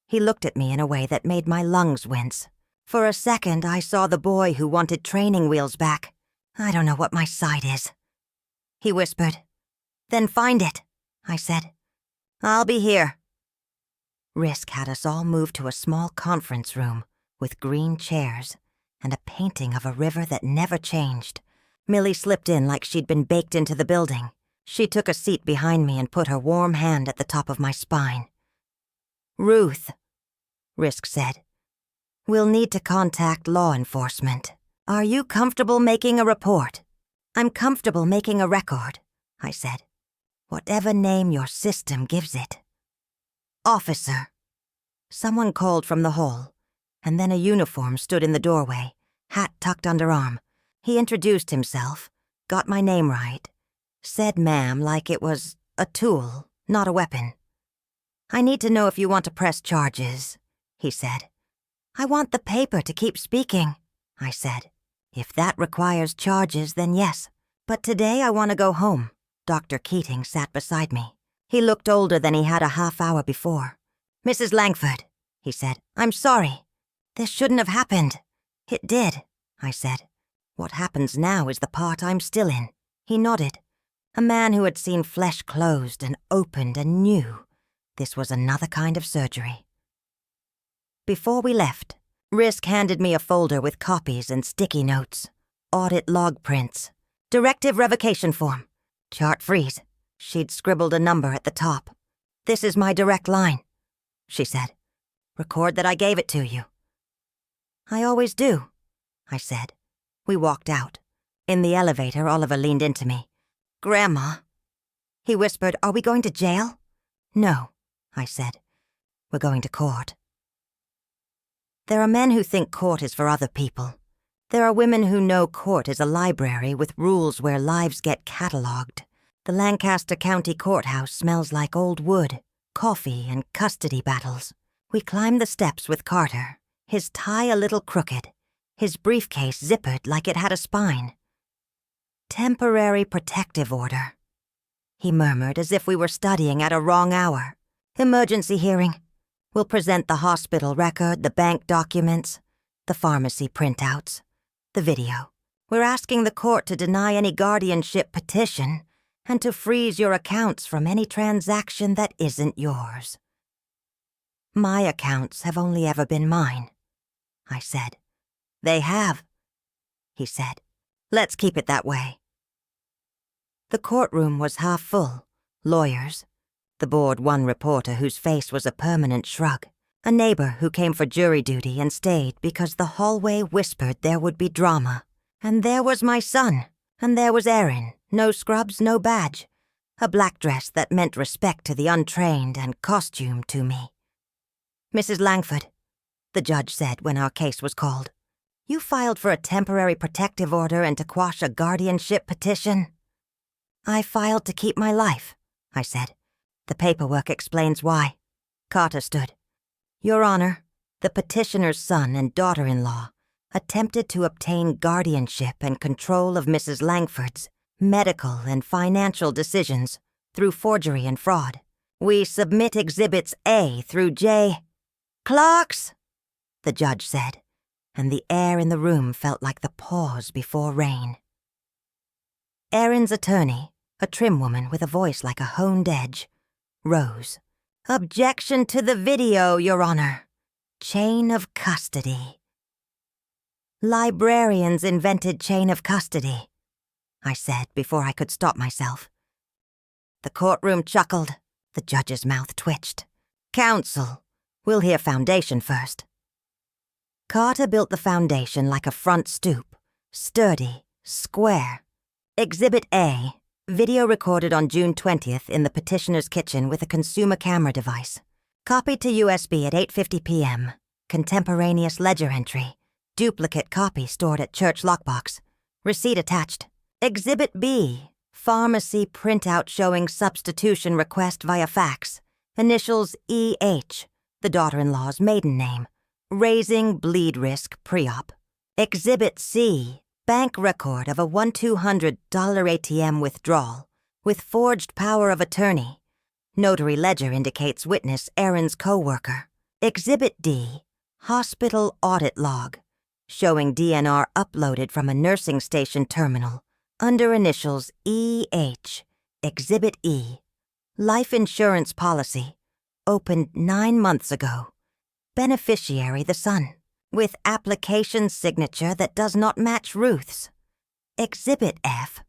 He looked at me in a way that made my lungs wince. For a second, I saw the boy who wanted training wheels back. I don't know what my side is. He whispered. Then find it, I said. I'll be here. Risk had us all move to a small conference room with green chairs and a painting of a river that never changed. Millie slipped in like she'd been baked into the building. She took a seat behind me and put her warm hand at the top of my spine. Ruth, Risk said, we'll need to contact law enforcement. Are you comfortable making a report? I'm comfortable making a record, I said. Whatever name your system gives it. Officer. Someone called from the hall, and then a uniform stood in the doorway, hat tucked under arm. He introduced himself, got my name right, said ma'am like it was a tool, not a weapon. I need to know if you want to press charges, he said. I want the paper to keep speaking, I said. If that requires charges, then yes. But today I want to go home. Dr. Keating sat beside me. He looked older than he had a half hour before. Mrs. Langford, he said, I'm sorry. This shouldn't have happened. It did, I said. What happens now is the part I'm still in. He nodded. A man who had seen flesh closed and opened and knew this was another kind of surgery. Before we left, Risk handed me a folder with copies and sticky notes, audit log prints, directive revocation form, chart freeze. She'd scribbled a number at the top. This is my direct line, she said. Record that I gave it to you. I always do, I said. We walked out. In the elevator, Oliver leaned into me. Grandma. He whispered, Are we going to jail? No, I said. We're going to court. There are men who think court is for other people. There are women who know court is a library with rules where lives get catalogued. The Lancaster County Courthouse smells like old wood, coffee, and custody battles. We climbed the steps with Carter, his tie a little crooked, his briefcase zippered like it had a spine. Temporary protective order, he murmured as if we were studying at a wrong hour. Emergency hearing. We'll present the hospital record, the bank documents, the pharmacy printouts, the video. We're asking the court to deny any guardianship petition and to freeze your accounts from any transaction that isn't yours. My accounts have only ever been mine, I said. They have, he said. Let's keep it that way. The courtroom was half full. Lawyers. The board one reporter whose face was a permanent shrug. A neighbor who came for jury duty and stayed because the hallway whispered there would be drama. And there was my son. And there was Erin. No scrubs, no badge. A black dress that meant respect to the untrained and costume to me. Mrs. Langford, the judge said when our case was called. You filed for a temporary protective order and to quash a guardianship petition? I filed to keep my life, I said. The paperwork explains why. Carter stood. Your Honor, the petitioner's son and daughter-in-law attempted to obtain guardianship and control of Mrs. Langford's medical and financial decisions through forgery and fraud. We submit Exhibits A through J. Clerks, the judge said, and the air in the room felt like the pause before rain. Erin's attorney, a trim woman with a voice like a honed edge, rose. Objection to the video, Your Honor. Chain of custody. Librarians invented chain of custody, I said before I could stop myself. The courtroom chuckled. The judge's mouth twitched. Counsel, we'll hear foundation first. Carter built the foundation like a front stoop, sturdy, square. Exhibit A, video recorded on June 20th in the petitioner's kitchen with a consumer camera device. Copied to USB at 8:50 p.m. Contemporaneous ledger entry. Duplicate copy stored at church lockbox. Receipt attached. Exhibit B, pharmacy printout showing substitution request via fax. Initials E.H., the daughter-in-law's maiden name. Raising bleed risk pre-op. Exhibit C, bank record of a $1,200 ATM withdrawal with forged power of attorney. Notary ledger indicates witness Erin's co-worker. Exhibit D, hospital audit log, showing DNR uploaded from a nursing station terminal under initials E.H. Exhibit E, life insurance policy, opened 9 months ago. Beneficiary the son, with application signature that does not match Ruth's. Exhibit F,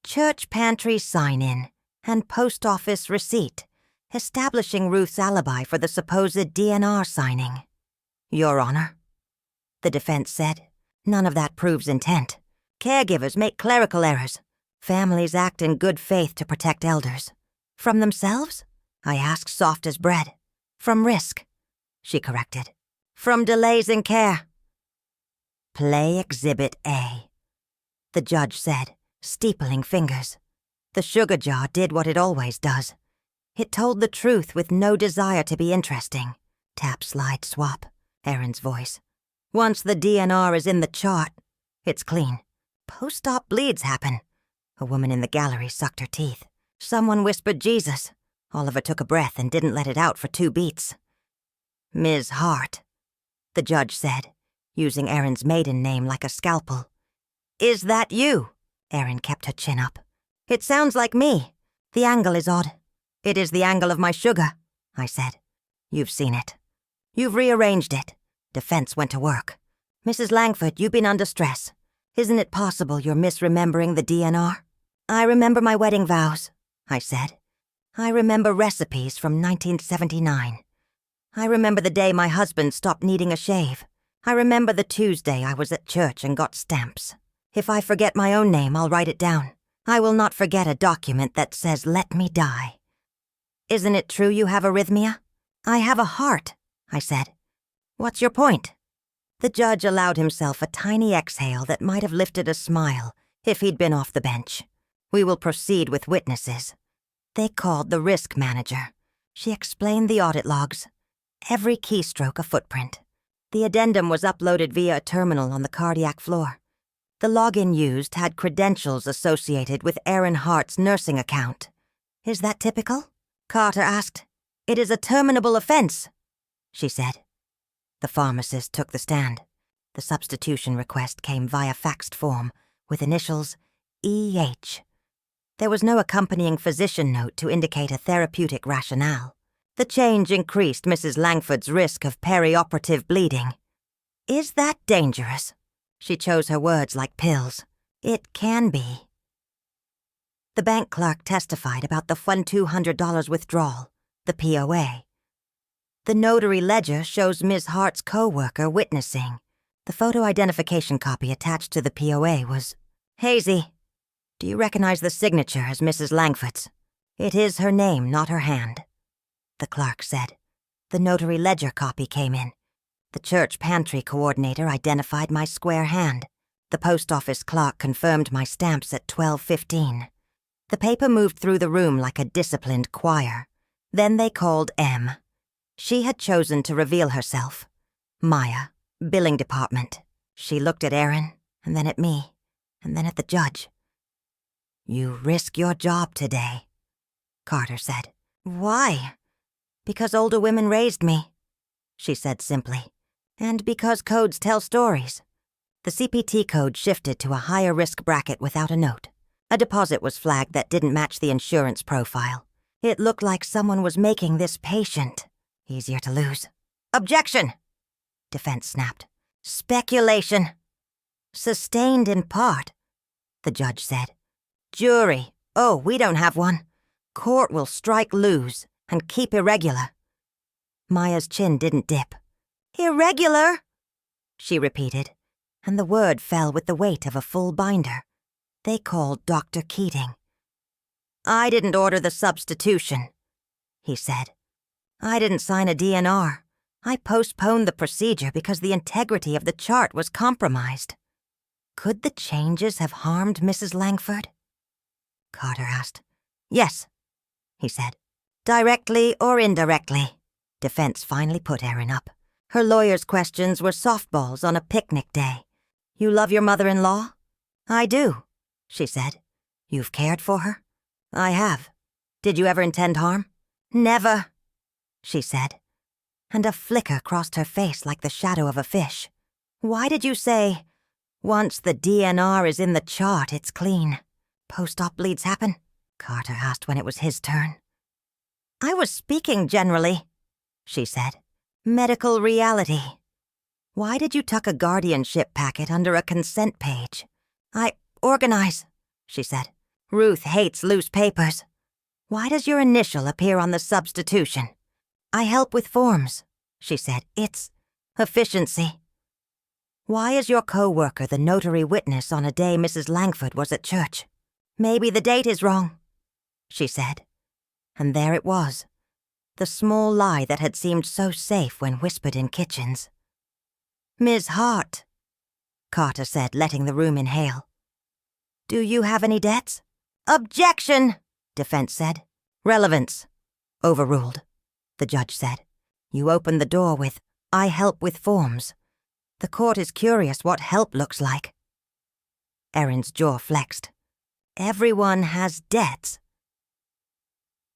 church pantry sign-in and post office receipt, establishing Ruth's alibi for the supposed DNR signing. Your Honor, the defense said, none of that proves intent. Caregivers make clerical errors. Families act in good faith to protect elders. From themselves? I asked, soft as bread. From risk, she corrected. From delays in care. Play Exhibit A, the judge said, steepling fingers. The sugar jar did what it always does. It told the truth with no desire to be interesting. Tap, slide, swap, Erin's voice. Once the DNR is in the chart, it's clean. Post-op bleeds happen. A woman in the gallery sucked her teeth. Someone whispered Jesus. Oliver took a breath and didn't let it out for 2 beats. Ms. Hart, the judge said, using Erin's maiden name like a scalpel. Is that you? Erin kept her chin up. It sounds like me. The angle is odd. It is the angle of my sugar, I said. You've seen it. You've rearranged it. Defense went to work. Mrs. Langford, you've been under stress. Isn't it possible you're misremembering the DNR? I remember my wedding vows, I said. I remember recipes from 1979. I remember the day my husband stopped needing a shave. I remember the Tuesday I was at church and got stamps. If I forget my own name, I'll write it down. I will not forget a document that says, "Let me die." Isn't it true you have arrhythmia? I have a heart, I said. What's your point? The judge allowed himself a tiny exhale that might have lifted a smile if he'd been off the bench. We will proceed with witnesses. They called the risk manager. She explained the audit logs. Every keystroke a footprint. The addendum was uploaded via a terminal on the cardiac floor. The login used had credentials associated with Erin Hart's nursing account. Is that typical? Carter asked. It is a terminable offense, she said. The pharmacist took the stand. The substitution request came via faxed form, with initials E.H. There was no accompanying physician note to indicate a therapeutic rationale. The change increased Mrs. Langford's risk of perioperative bleeding. Is that dangerous? She chose her words like pills. It can be. The bank clerk testified about the $1,200 withdrawal, the POA. The notary ledger shows Ms. Hart's co-worker witnessing. The photo identification copy attached to the POA was hazy. Do you recognize the signature as Mrs. Langford's? It is her name, not her hand. The clerk said. The notary ledger copy came in. The church pantry coordinator identified my square hand. The post office clerk confirmed my stamps at 12:15. The paper moved through the room like a disciplined choir. Then they called M. She had chosen to reveal herself. Maya, billing department. She looked at Erin, and then at me, and then at the judge. You risk your job today, Carter said. Why? Because older women raised me, she said simply. And because codes tell stories. The CPT code shifted to a higher risk bracket without a note. A deposit was flagged that didn't match the insurance profile. It looked like someone was making this patient easier to lose. Objection! Defense snapped. Speculation. Sustained in part, the judge said. Jury. Oh, we don't have one. Court will strike lose and keep irregular. Maya's chin didn't dip. Irregular, she repeated, and the word fell with the weight of a full binder. They called Dr. Keating. I didn't order the substitution, he said. I didn't sign a DNR. I postponed the procedure because the integrity of the chart was compromised. Could the changes have harmed Mrs. Langford? Carter asked. Yes, he said. Directly or indirectly. Defense finally put Erin up. Her lawyer's questions were softballs on a picnic day. You love your mother-in-law? I do, she said. You've cared for her? I have. Did you ever intend harm? Never, she said. And a flicker crossed her face like the shadow of a fish. Why did you say, once the DNR is in the chart, it's clean? Post-op bleeds happen? Carter asked when it was his turn. I was speaking generally, she said. Medical reality. Why did you tuck a guardianship packet under a consent page? I organize, she said. Ruth hates loose papers. Why does your initial appear on the substitution? I help with forms, she said. It's efficiency. Why is your co-worker the notary witness on a day Mrs. Langford was at church? Maybe the date is wrong, she said. And there it was. The small lie that had seemed so safe when whispered in kitchens. Ms. Hart, Carter said, letting the room inhale. Do you have any debts? Objection, defense said. Relevance. Overruled, the judge said. You opened the door with, I help with forms. The court is curious what help looks like. Erin's jaw flexed. Everyone has debts.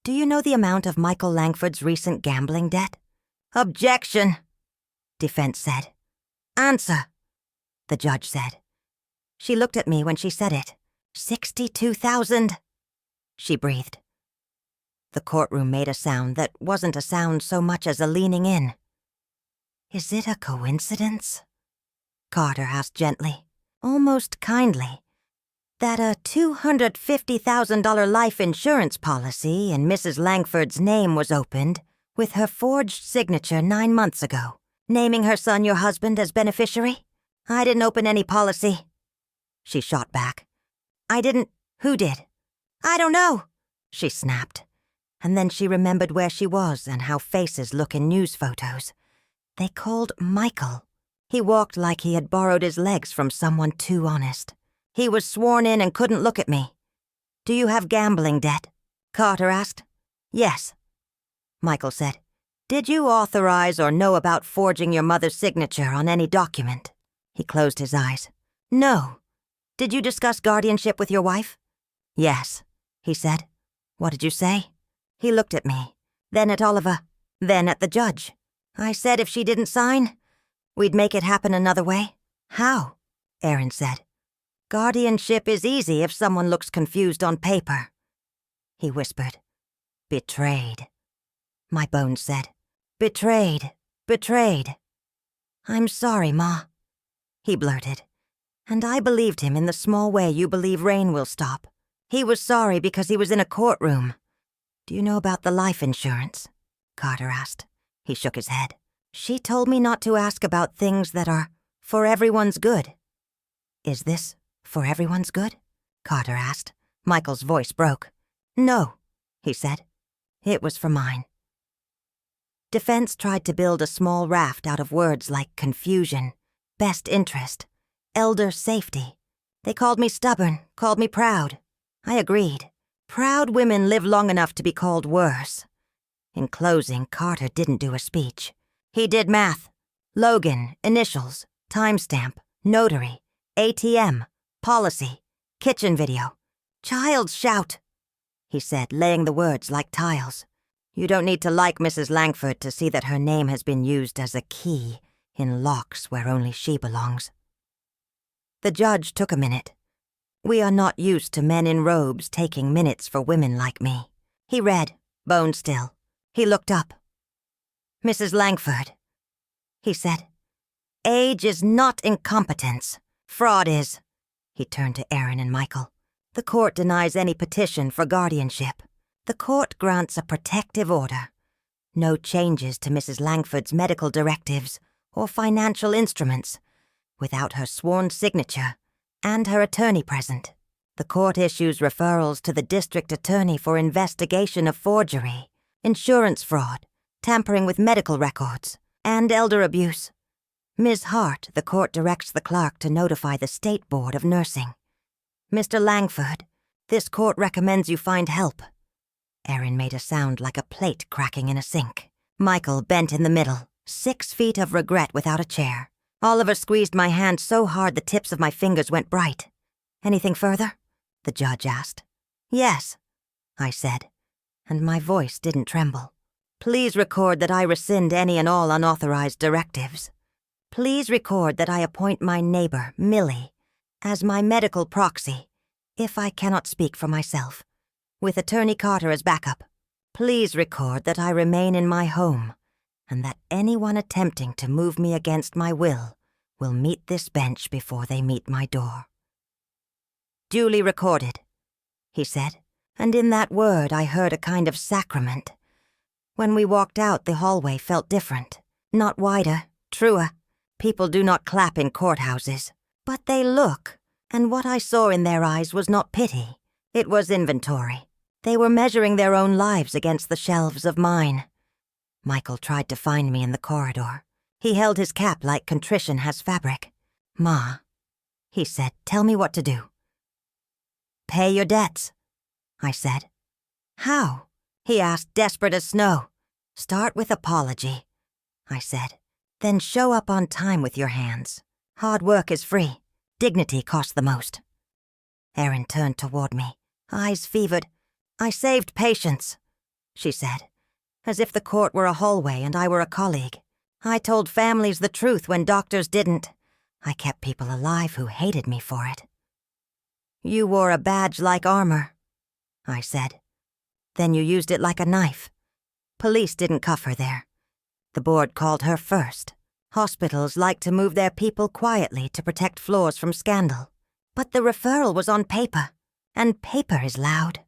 Do you know the amount of Michael Langford's recent gambling debt? Objection, defense said. Answer, the judge said. She looked at me when she said it. 62,000, she breathed. The courtroom made a sound that wasn't a sound so much as a leaning in. Is it a coincidence? Carter asked gently, almost kindly, that a $250,000 life insurance policy in Mrs. Langford's name was opened with her forged signature 9 months ago, naming her son your husband as beneficiary? I didn't open any policy, she shot back. I didn't. Who did? I don't know, she snapped. And then she remembered where she was and how faces look in news photos. They called Michael. He walked like he had borrowed his legs from someone too honest. He was sworn in and couldn't look at me. Do you have gambling debt? Carter asked. Yes, Michael said. Did you authorize or know about forging your mother's signature on any document? He closed his eyes. No, Did you discuss guardianship with your wife? Yes, he said. What did you say? He looked at me, then at Oliver, then at the judge. I said if she didn't sign, we'd make it happen another way. How? Aaron said. Guardianship is easy if someone looks confused on paper. He whispered. Betrayed. My bones said. Betrayed. Betrayed. I'm sorry, Ma. He blurted. And I believed him in the small way you believe rain will stop. He was sorry because he was in a courtroom. Do you know about the life insurance? Carter asked. He shook his head. She told me not to ask about things that are for everyone's good. Is this for everyone's good? Carter asked. Michael's voice broke. No, he said. It was for mine. Defense tried to build a small raft out of words like confusion, best interest, elder safety. They called me stubborn, called me proud. I agreed. Proud women live long enough to be called worse. In closing, Carter didn't do a speech. He did math. Logan, initials, timestamp, notary, ATM, policy, kitchen video. Child's shout, he said, laying the words like tiles. You don't need to like Mrs. Langford to see that her name has been used as a key in locks where only she belongs. The judge took a minute. We are not used to men in robes taking minutes for women like me. He read, bone still. He looked up. Mrs. Langford, he said. Age is not incompetence. Fraud is. He turned to Aaron and Michael. The court denies any petition for guardianship. The court grants a protective order. No changes to Mrs. Langford's medical directives or financial instruments without her sworn signature and her attorney present. The court issues referrals to the district attorney for investigation of forgery, insurance fraud, tampering with medical records, and elder abuse. Ms. Hart, the court directs the clerk to notify the State Board of Nursing. Mr. Langford, this court recommends you find help. Aaron made a sound like a plate cracking in a sink. Michael bent in the middle, 6 feet of regret without a chair. Oliver squeezed my hand so hard the tips of my fingers went bright. Anything further? The judge asked. Yes, I said, and my voice didn't tremble. Please record that I rescind any and all unauthorized directives. Please record that I appoint my neighbor, Millie, as my medical proxy, if I cannot speak for myself, with Attorney Carter as backup. Please record that I remain in my home, and that anyone attempting to move me against my will meet this bench before they meet my door. Duly recorded, he said, and in that word I heard a kind of sacrament. When we walked out, the hallway felt different, not wider, truer. People do not clap in courthouses, but they look, and what I saw in their eyes was not pity, it was inventory. They were measuring their own lives against the shelves of mine. Michael tried to find me in the corridor. He held his cap like contrition has fabric. Ma, he said, tell me what to do. Pay your debts, I said. How? He asked, desperate as snow. Start with apology, I said. Then show up on time with your hands. Hard work is free. Dignity costs the most. Erin turned toward me, eyes fevered. I saved patients, she said, as if the court were a hallway and I were a colleague. I told families the truth when doctors didn't. I kept people alive who hated me for it. You wore a badge like armor, I said. Then you used it like a knife. Police didn't cuff her there. The board called her first. Hospitals like to move their people quietly to protect floors from scandal. But the referral was on paper, and paper is loud.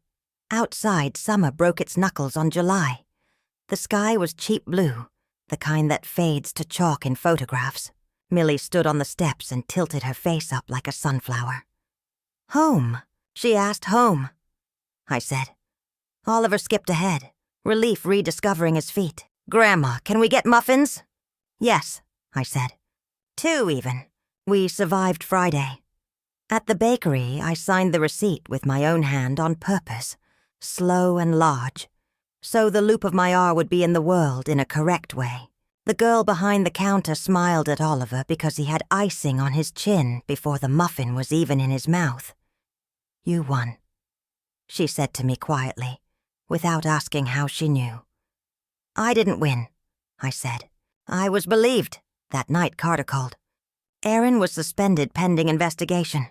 Outside, summer broke its knuckles on July. The sky was cheap blue, the kind that fades to chalk in photographs. Millie stood on the steps and tilted her face up like a sunflower. Home, she asked, home, I said. Oliver skipped ahead, relief rediscovering his feet. Grandma, can we get muffins? Yes, I said. 2 even. We survived Friday. At the bakery, I signed the receipt with my own hand on purpose, slow and large, so the loop of my R would be in the world in a correct way. The girl behind the counter smiled at Oliver because he had icing on his chin before the muffin was even in his mouth. "You won," she said to me quietly, without asking how she knew. "I didn't win," I said. "I was believed." That night Carter called. "Aaron was suspended pending investigation.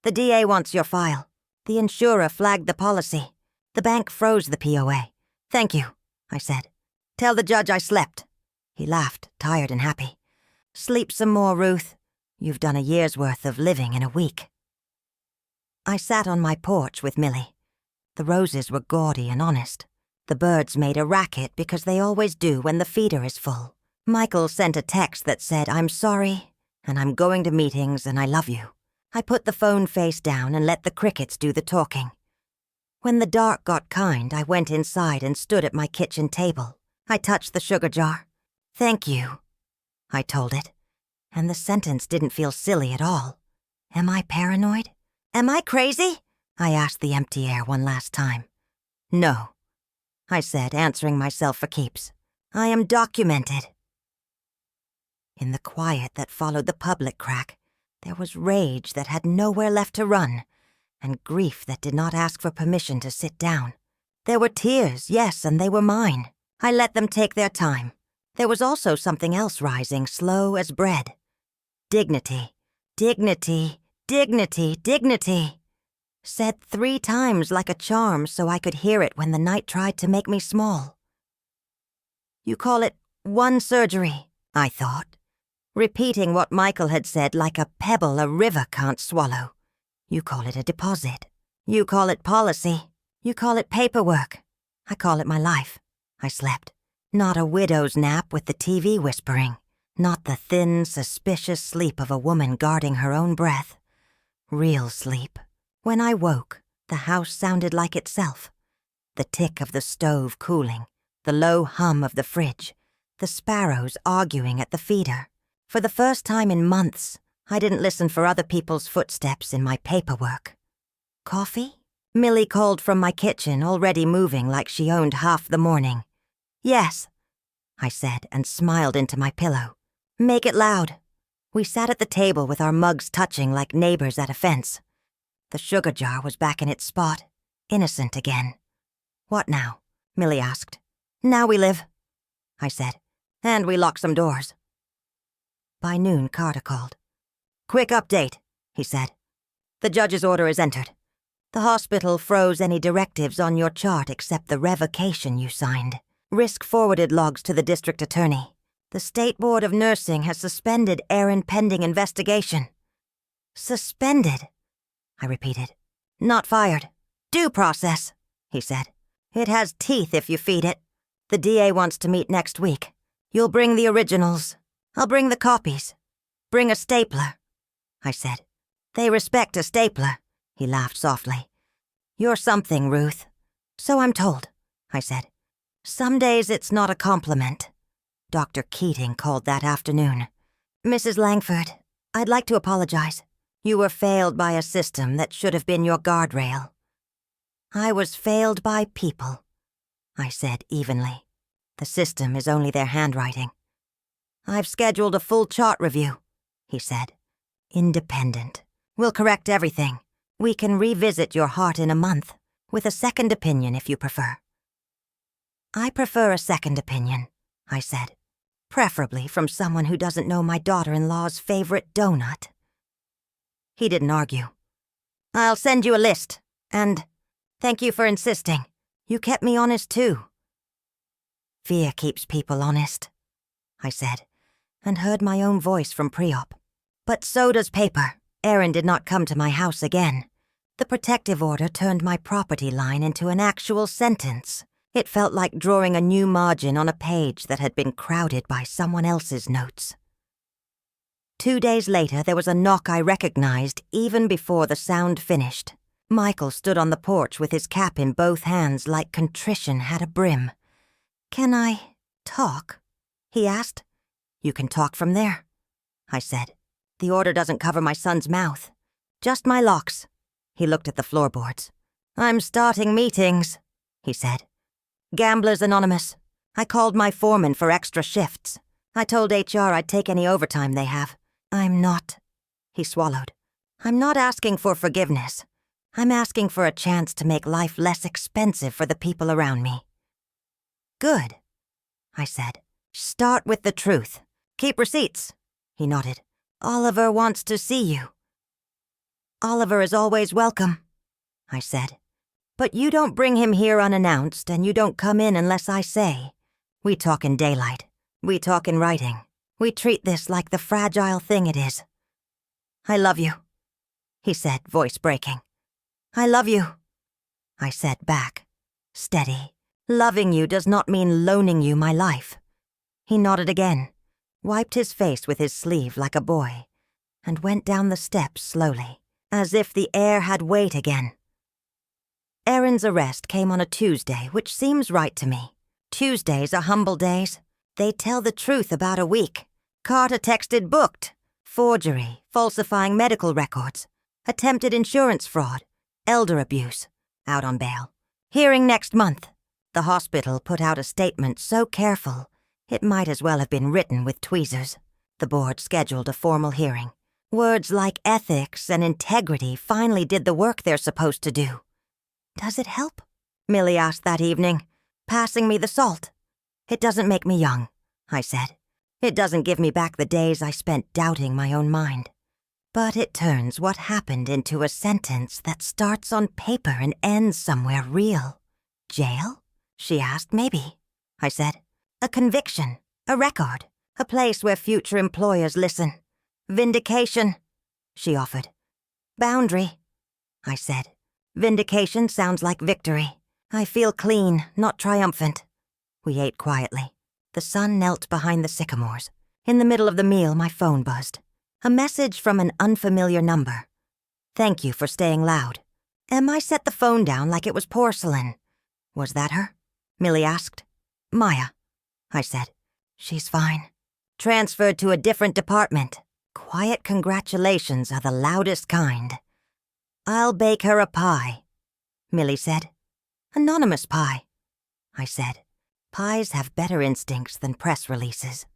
The DA wants your file. The insurer flagged the policy. The bank froze the POA. Thank you," I said. "Tell the judge I slept." He laughed, tired and happy. "Sleep some more, Ruth. You've done a year's worth of living in a week." I sat on my porch with Millie. The roses were gaudy and honest. The birds made a racket because they always do when the feeder is full. Michael sent a text that said, "I'm sorry, and I'm going to meetings, and I love you." I put the phone face down and let the crickets do the talking. When the dark got kind, I went inside and stood at my kitchen table. I touched the sugar jar. "Thank you," I told it, and the sentence didn't feel silly at all. Am I paranoid? Am I crazy? I asked the empty air one last time. "No," I said, answering myself for keeps. "I am documented." In the quiet that followed the public crack, there was rage that had nowhere left to run, and grief that did not ask for permission to sit down. There were tears, yes, and they were mine. I let them take their time. There was also something else rising, slow as bread. Dignity, dignity, dignity, dignity. Said 3 times like a charm so I could hear it when the night tried to make me small. "You call it one surgery," I thought, repeating what Michael had said like a pebble a river can't swallow. "You call it a deposit. You call it policy. You call it paperwork. I call it my life." I slept. Not a widow's nap with the TV whispering. Not the thin, suspicious sleep of a woman guarding her own breath. Real sleep. When I woke, the house sounded like itself. The tick of the stove cooling, the low hum of the fridge, the sparrows arguing at the feeder. For the first time in months, I didn't listen for other people's footsteps in my paperwork. "Coffee?" Millie called from my kitchen, already moving like she owned half the morning. "Yes," I said and smiled into my pillow. "Make it loud." We sat at the table with our mugs touching like neighbors at a fence. The sugar jar was back in its spot, innocent again. "What now?" Millie asked. "Now we live," I said, "and we lock some doors." By noon, Carter called. "Quick update," he said. "The judge's order is entered. The hospital froze any directives on your chart except the revocation you signed. Risk-forwarded logs to the district attorney. The State Board of Nursing has suspended Aaron pending investigation." "Suspended," I repeated. "Not fired. Due process," he said. "It has teeth if you feed it. The DA wants to meet next week. You'll bring the originals. I'll bring the copies. Bring a stapler," I said. "They respect a stapler," he laughed softly. "You're something, Ruth." "So I'm told," I said. "Some days it's not a compliment." Dr. Keating called that afternoon. "Mrs. Langford, I'd like to apologize. You were failed by a system that should have been your guardrail." "I was failed by people," I said evenly. "The system is only their handwriting." "I've scheduled a full chart review," he said. "Independent. We'll correct everything. We can revisit your heart in a month, with a second opinion if you prefer." "I prefer a second opinion," I said. "Preferably from someone who doesn't know my daughter-in-law's favorite donut." He didn't argue. "I'll send you a list, and thank you for insisting. You kept me honest too." "Fear keeps people honest," I said, and heard my own voice from pre-op. "But so does paper. Aaron did not come to my house again. The protective order turned my property line into an actual sentence. It felt like drawing a new margin on a page that had been crowded by someone else's notes. 2 days later, there was a knock I recognized even before the sound finished. Michael stood on the porch with his cap in both hands like contrition had a brim. "Can I talk?" he asked. "You can talk from there," I said. "The order doesn't cover my son's mouth. Just my locks." He looked at the floorboards. "I'm starting meetings," he said. "Gamblers Anonymous. I called my foreman for extra shifts. I told HR I'd take any overtime they have. I'm not. He swallowed. I'm not asking for forgiveness. I'm asking for a chance to make life less expensive for the people around me. Good, I said. Start with the truth. Keep receipts. He nodded. Oliver wants to see you. Oliver is always welcome, I said. But you don't bring him here unannounced, and you don't come in unless I say. We talk in daylight. We talk in writing. We treat this like the fragile thing it is. I love you, he said, voice breaking. I love you, I said back, steady. Loving you does not mean loaning you my life. He nodded again, wiped his face with his sleeve like a boy, and went down the steps slowly, as if the air had weight again. Erin's arrest came on a Tuesday, which seems right to me. Tuesdays are humble days. They tell the truth about a week. Carter texted booked. Forgery, falsifying medical records, attempted insurance fraud, elder abuse, out on bail. Hearing next month. The hospital put out a statement so careful, it might as well have been written with tweezers. The board scheduled a formal hearing. Words like ethics and integrity finally did the work they're supposed to do. Does it help? Millie asked that evening, passing me the salt. It doesn't make me young, I said. It doesn't give me back the days I spent doubting my own mind. But it turns what happened into a sentence that starts on paper and ends somewhere real. Jail? She asked. Maybe, I said. A conviction, a record, a place where future employers listen. Vindication, she offered. Boundary, I said. Vindication sounds like victory. I feel clean, not triumphant. We ate quietly. The sun knelt behind the sycamores. In the middle of the meal, my phone buzzed. A message from an unfamiliar number. Thank you for staying loud. Emma set the phone down like it was porcelain. Was that her? Millie asked. Maya, I said. She's fine. Transferred to a different department. Quiet congratulations are the loudest kind. I'll bake her a pie, Millie said. Anonymous pie, I said. Pies have better instincts than press releases.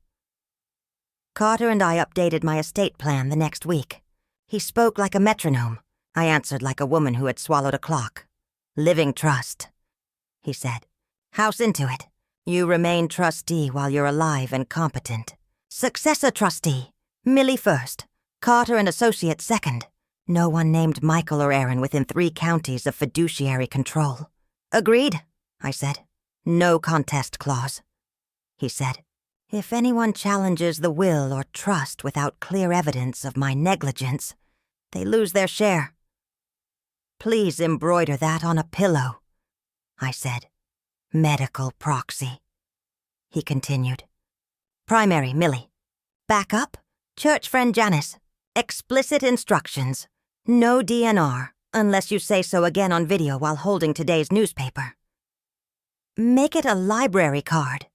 Carter and I updated my estate plan the next week. He spoke like a metronome. I answered like a woman who had swallowed a clock. Living trust, he said. House into it. You remain trustee while you're alive and competent. Successor trustee. Millie first. Carter and associate second. No one named Michael or Erin within 3 counties of fiduciary control. Agreed, I said. No contest clause. He said. If anyone challenges the will or trust without clear evidence of my negligence, they lose their share. Please embroider that on a pillow, I said. Medical proxy. He continued. Primary, Millie. Backup, church friend Janice. Explicit instructions. No DNR, unless you say so again on video while holding today's newspaper. Make it a library card,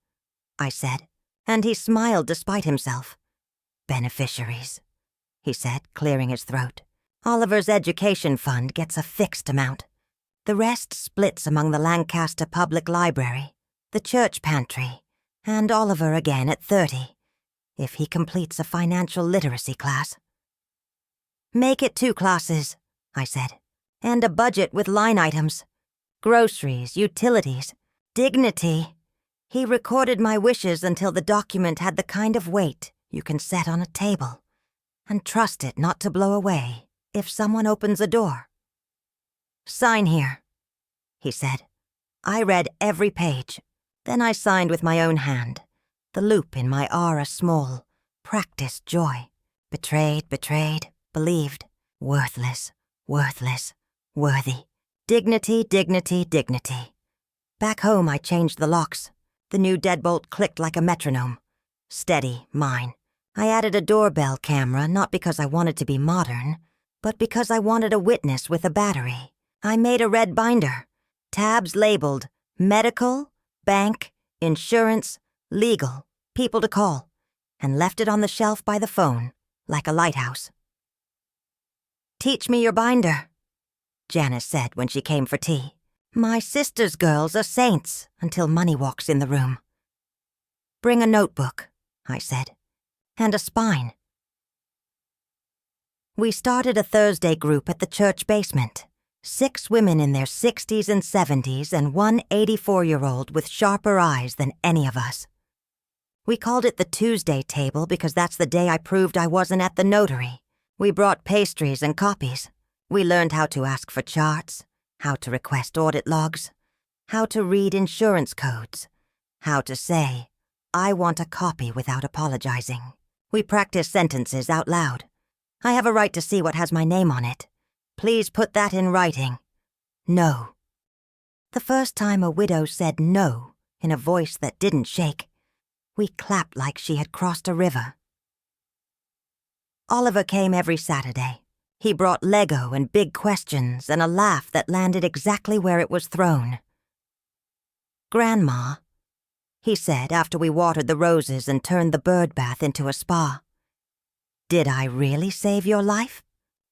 I said, and he smiled despite himself. Beneficiaries, he said, clearing his throat. Oliver's education fund gets a fixed amount. The rest splits among the Lancaster Public Library, the church pantry, and Oliver again at 30, if he completes a financial literacy class. Make it 2 classes, I said, and a budget with line items. Groceries, utilities, dignity. He recorded my wishes until the document had the kind of weight you can set on a table, and trust it not to blow away if someone opens a door. Sign here, he said. I read every page. Then I signed with my own hand, the loop in my aura small, practiced joy. Betrayed, believed, worthless, worthy. Dignity, dignity, dignity. Back home, I changed the locks. The new deadbolt clicked like a metronome. Steady, mine. I added a doorbell camera not because I wanted to be modern, but because I wanted a witness with a battery. I made a red binder. Tabs labeled medical, bank, insurance, legal, people to call, and left it on the shelf by the phone, like a lighthouse. Teach me your binder, Janice said when she came for tea. My sister's girls are saints until money walks in the room. Bring a notebook, I said. And a spine. We started a Thursday group at the church basement. 6 women in their 60s and 70s and one 84-year-old with sharper eyes than any of us. We called it the Tuesday table because that's the day I proved I wasn't at the notary. We brought pastries and copies. We learned how to ask for charts, how to request audit logs, how to read insurance codes, how to say, "I want a copy" without apologizing. We practiced sentences out loud. "I have a right to see what has my name on it. Please put that in writing. No." The first time a widow said no in a voice that didn't shake, we clapped like she had crossed a river. Oliver came every Saturday. He brought Lego and big questions and a laugh that landed exactly where it was thrown. "Grandma," he said after we watered the roses and turned the bird bath into a spa, "did I really save your life?"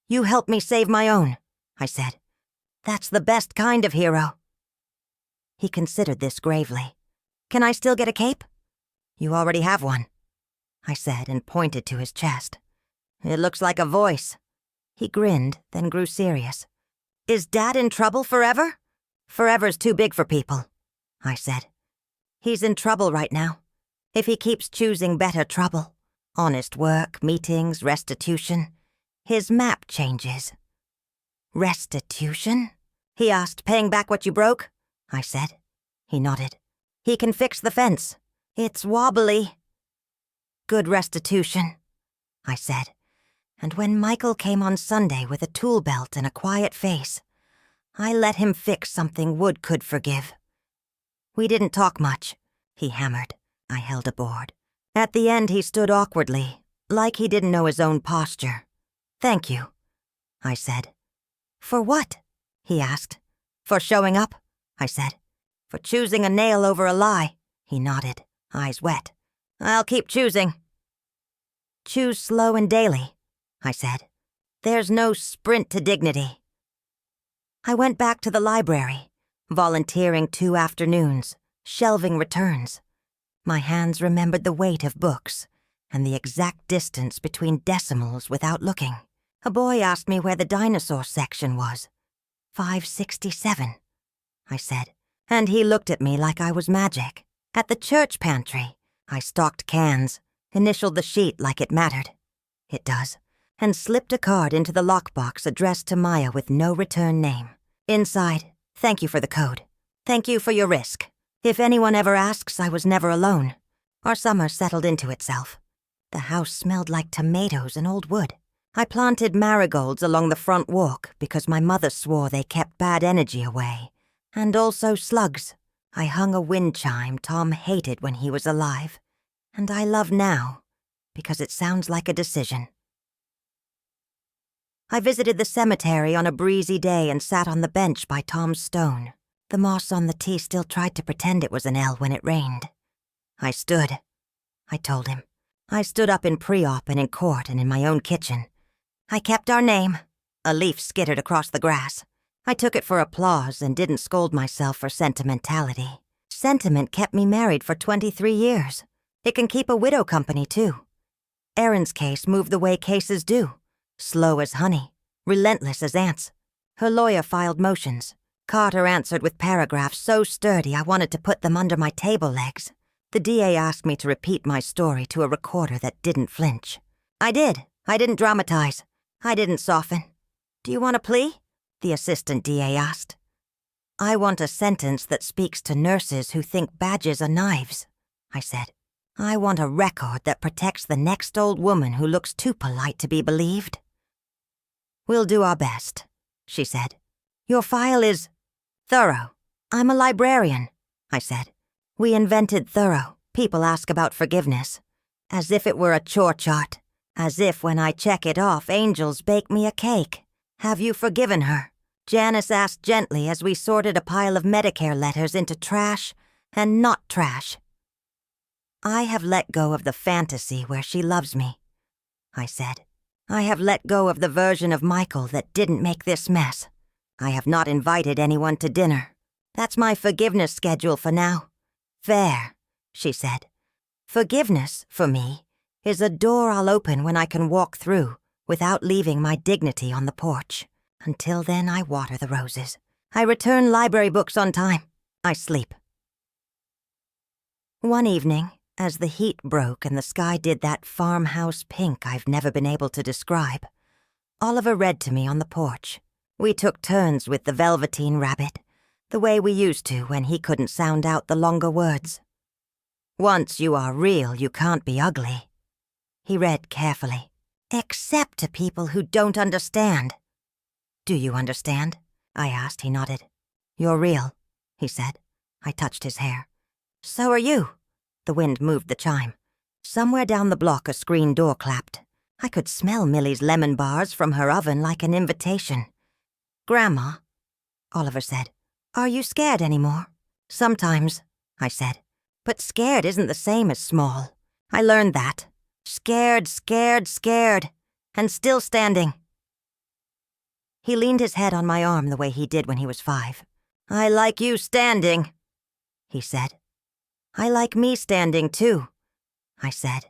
"You helped me save my own," I said. "That's the best kind of hero." He considered this gravely. "Can I still get a cape?" "You already have one," I said and pointed to his chest. "It looks like a voice." He grinned, then grew serious. "Is Dad in trouble forever?" "Forever's too big for people," I said. "He's in trouble right now. If he keeps choosing better trouble, honest work, meetings, restitution, his map changes." "Restitution?" he asked. "Paying back what you broke?" I said. He nodded. "He can fix the fence. It's wobbly." "Good restitution," I said. And when Michael came on Sunday with a tool belt and a quiet face, I let him fix something wood could forgive. "We didn't talk much," he hammered. I held a board. At the end he stood awkwardly, like he didn't know his own posture. "Thank you," I said. "For what?" he asked. "For showing up," I said. "For choosing a nail over a lie," he nodded, eyes wet. "I'll keep choosing." "Choose slow and daily," I said. "There's no sprint to dignity." I went back to the library, volunteering 2 afternoons, shelving returns. My hands remembered the weight of books and the exact distance between decimals without looking. A boy asked me where the dinosaur section was. 567, I said, and he looked at me like I was magic. At the church pantry, I stocked cans, initialed the sheet like it mattered. It does. And slipped a card into the lockbox addressed to Maya with no return name. Inside, "Thank you for the code. Thank you for your risk. If anyone ever asks, I was never alone." Our summer settled into itself. The house smelled like tomatoes and old wood. I planted marigolds along the front walk because my mother swore they kept bad energy away. And also slugs. I hung a wind chime Tom hated when he was alive. And I love now because it sounds like a decision. I visited the cemetery on a breezy day and sat on the bench by Tom's stone. The moss on the T still tried to pretend it was an L when it rained. "I stood," I told him. "I stood up in pre-op and in court and in my own kitchen. I kept our name." A leaf skittered across the grass. I took it for applause and didn't scold myself for sentimentality. Sentiment kept me married for 23 years. It can keep a widow company, too. Erin's case moved the way cases do. Slow as honey, relentless as ants. Her lawyer filed motions. Carter answered with paragraphs so sturdy I wanted to put them under my table legs. The DA asked me to repeat my story to a recorder that didn't flinch. I did. I didn't dramatize. I didn't soften. "Do you want a plea?" the assistant DA asked. "I want a sentence that speaks to nurses who think badges are knives," I said. "I want a record that protects the next old woman who looks too polite to be believed." "We'll do our best," she said. "Your file is thorough." "I'm a librarian," I said. "We invented thorough. People ask about forgiveness. As if it were a chore chart. As if when I check it off, angels bake me a cake. Have you forgiven her?" Janice asked gently as we sorted a pile of Medicare letters into trash and not trash. "I have let go of the fantasy where she loves me," I said. "I have let go of the version of Michael that didn't make this mess. I have not invited anyone to dinner. That's my forgiveness schedule for now." "Fair," she said. Forgiveness, for me, is a door I'll open when I can walk through without leaving my dignity on the porch. Until then, I water the roses. I return library books on time. I sleep. One evening, as the heat broke and the sky did that farmhouse pink I've never been able to describe, Oliver read to me on the porch. We took turns with the Velveteen Rabbit, the way we used to when he couldn't sound out the longer words. Once you are real, you can't be ugly. He read carefully. Except to people who don't understand. Do you understand? I asked. He nodded. You're real, he said. I touched his hair. So are you. The wind moved the chime. Somewhere down the block a screen door clapped. I could smell Millie's lemon bars from her oven like an invitation. Grandma, Oliver said, are you scared anymore? Sometimes, I said. But scared isn't the same as small. I learned that. Scared, scared, scared. And still standing. He leaned his head on my arm the way he did when he was 5. I like you standing, he said. I like me standing, too, I said,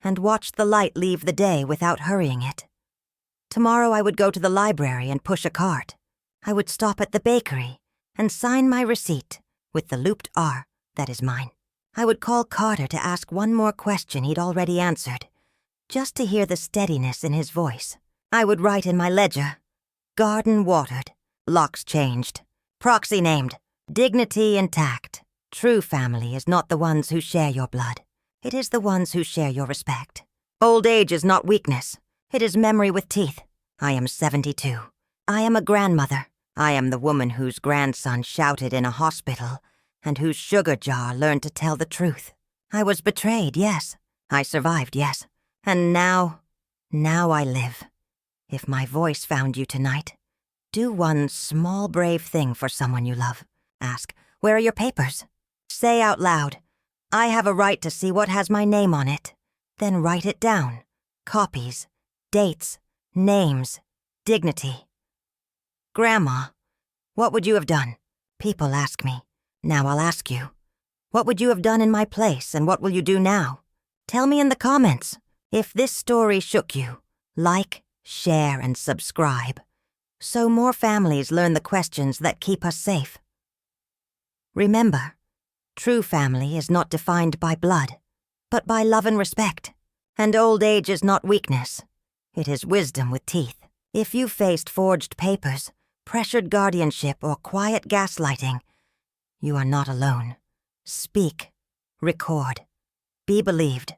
and watched the light leave the day without hurrying it. Tomorrow I would go to the library and push a cart. I would stop at the bakery and sign my receipt with the looped R that is mine. I would call Carter to ask one more question he'd already answered, just to hear the steadiness in his voice. I would write in my ledger, garden watered, locks changed, proxy named, dignity intact. True family is not the ones who share your blood. It is the ones who share your respect. Old age is not weakness. It is memory with teeth. I am 72. I am a grandmother. I am the woman whose grandson shouted in a hospital and whose sugar jar learned to tell the truth. I was betrayed, yes. I survived, yes. And now I live. If my voice found you tonight, do one small brave thing for someone you love. Ask, where are your papers? Say out loud, I have a right to see what has my name on it. Then write it down. Copies, dates, names, dignity. Grandma, what would you have done? People ask me. Now I'll ask you. What would you have done in my place, and what will you do now? Tell me in the comments. If this story shook you, like, share, and subscribe, so more families learn the questions that keep us safe. Remember, true family is not defined by blood, but by love and respect. And old age is not weakness. It is wisdom with teeth. If you faced forged papers, pressured guardianship, or quiet gaslighting, you are not alone. Speak. Record. Be believed.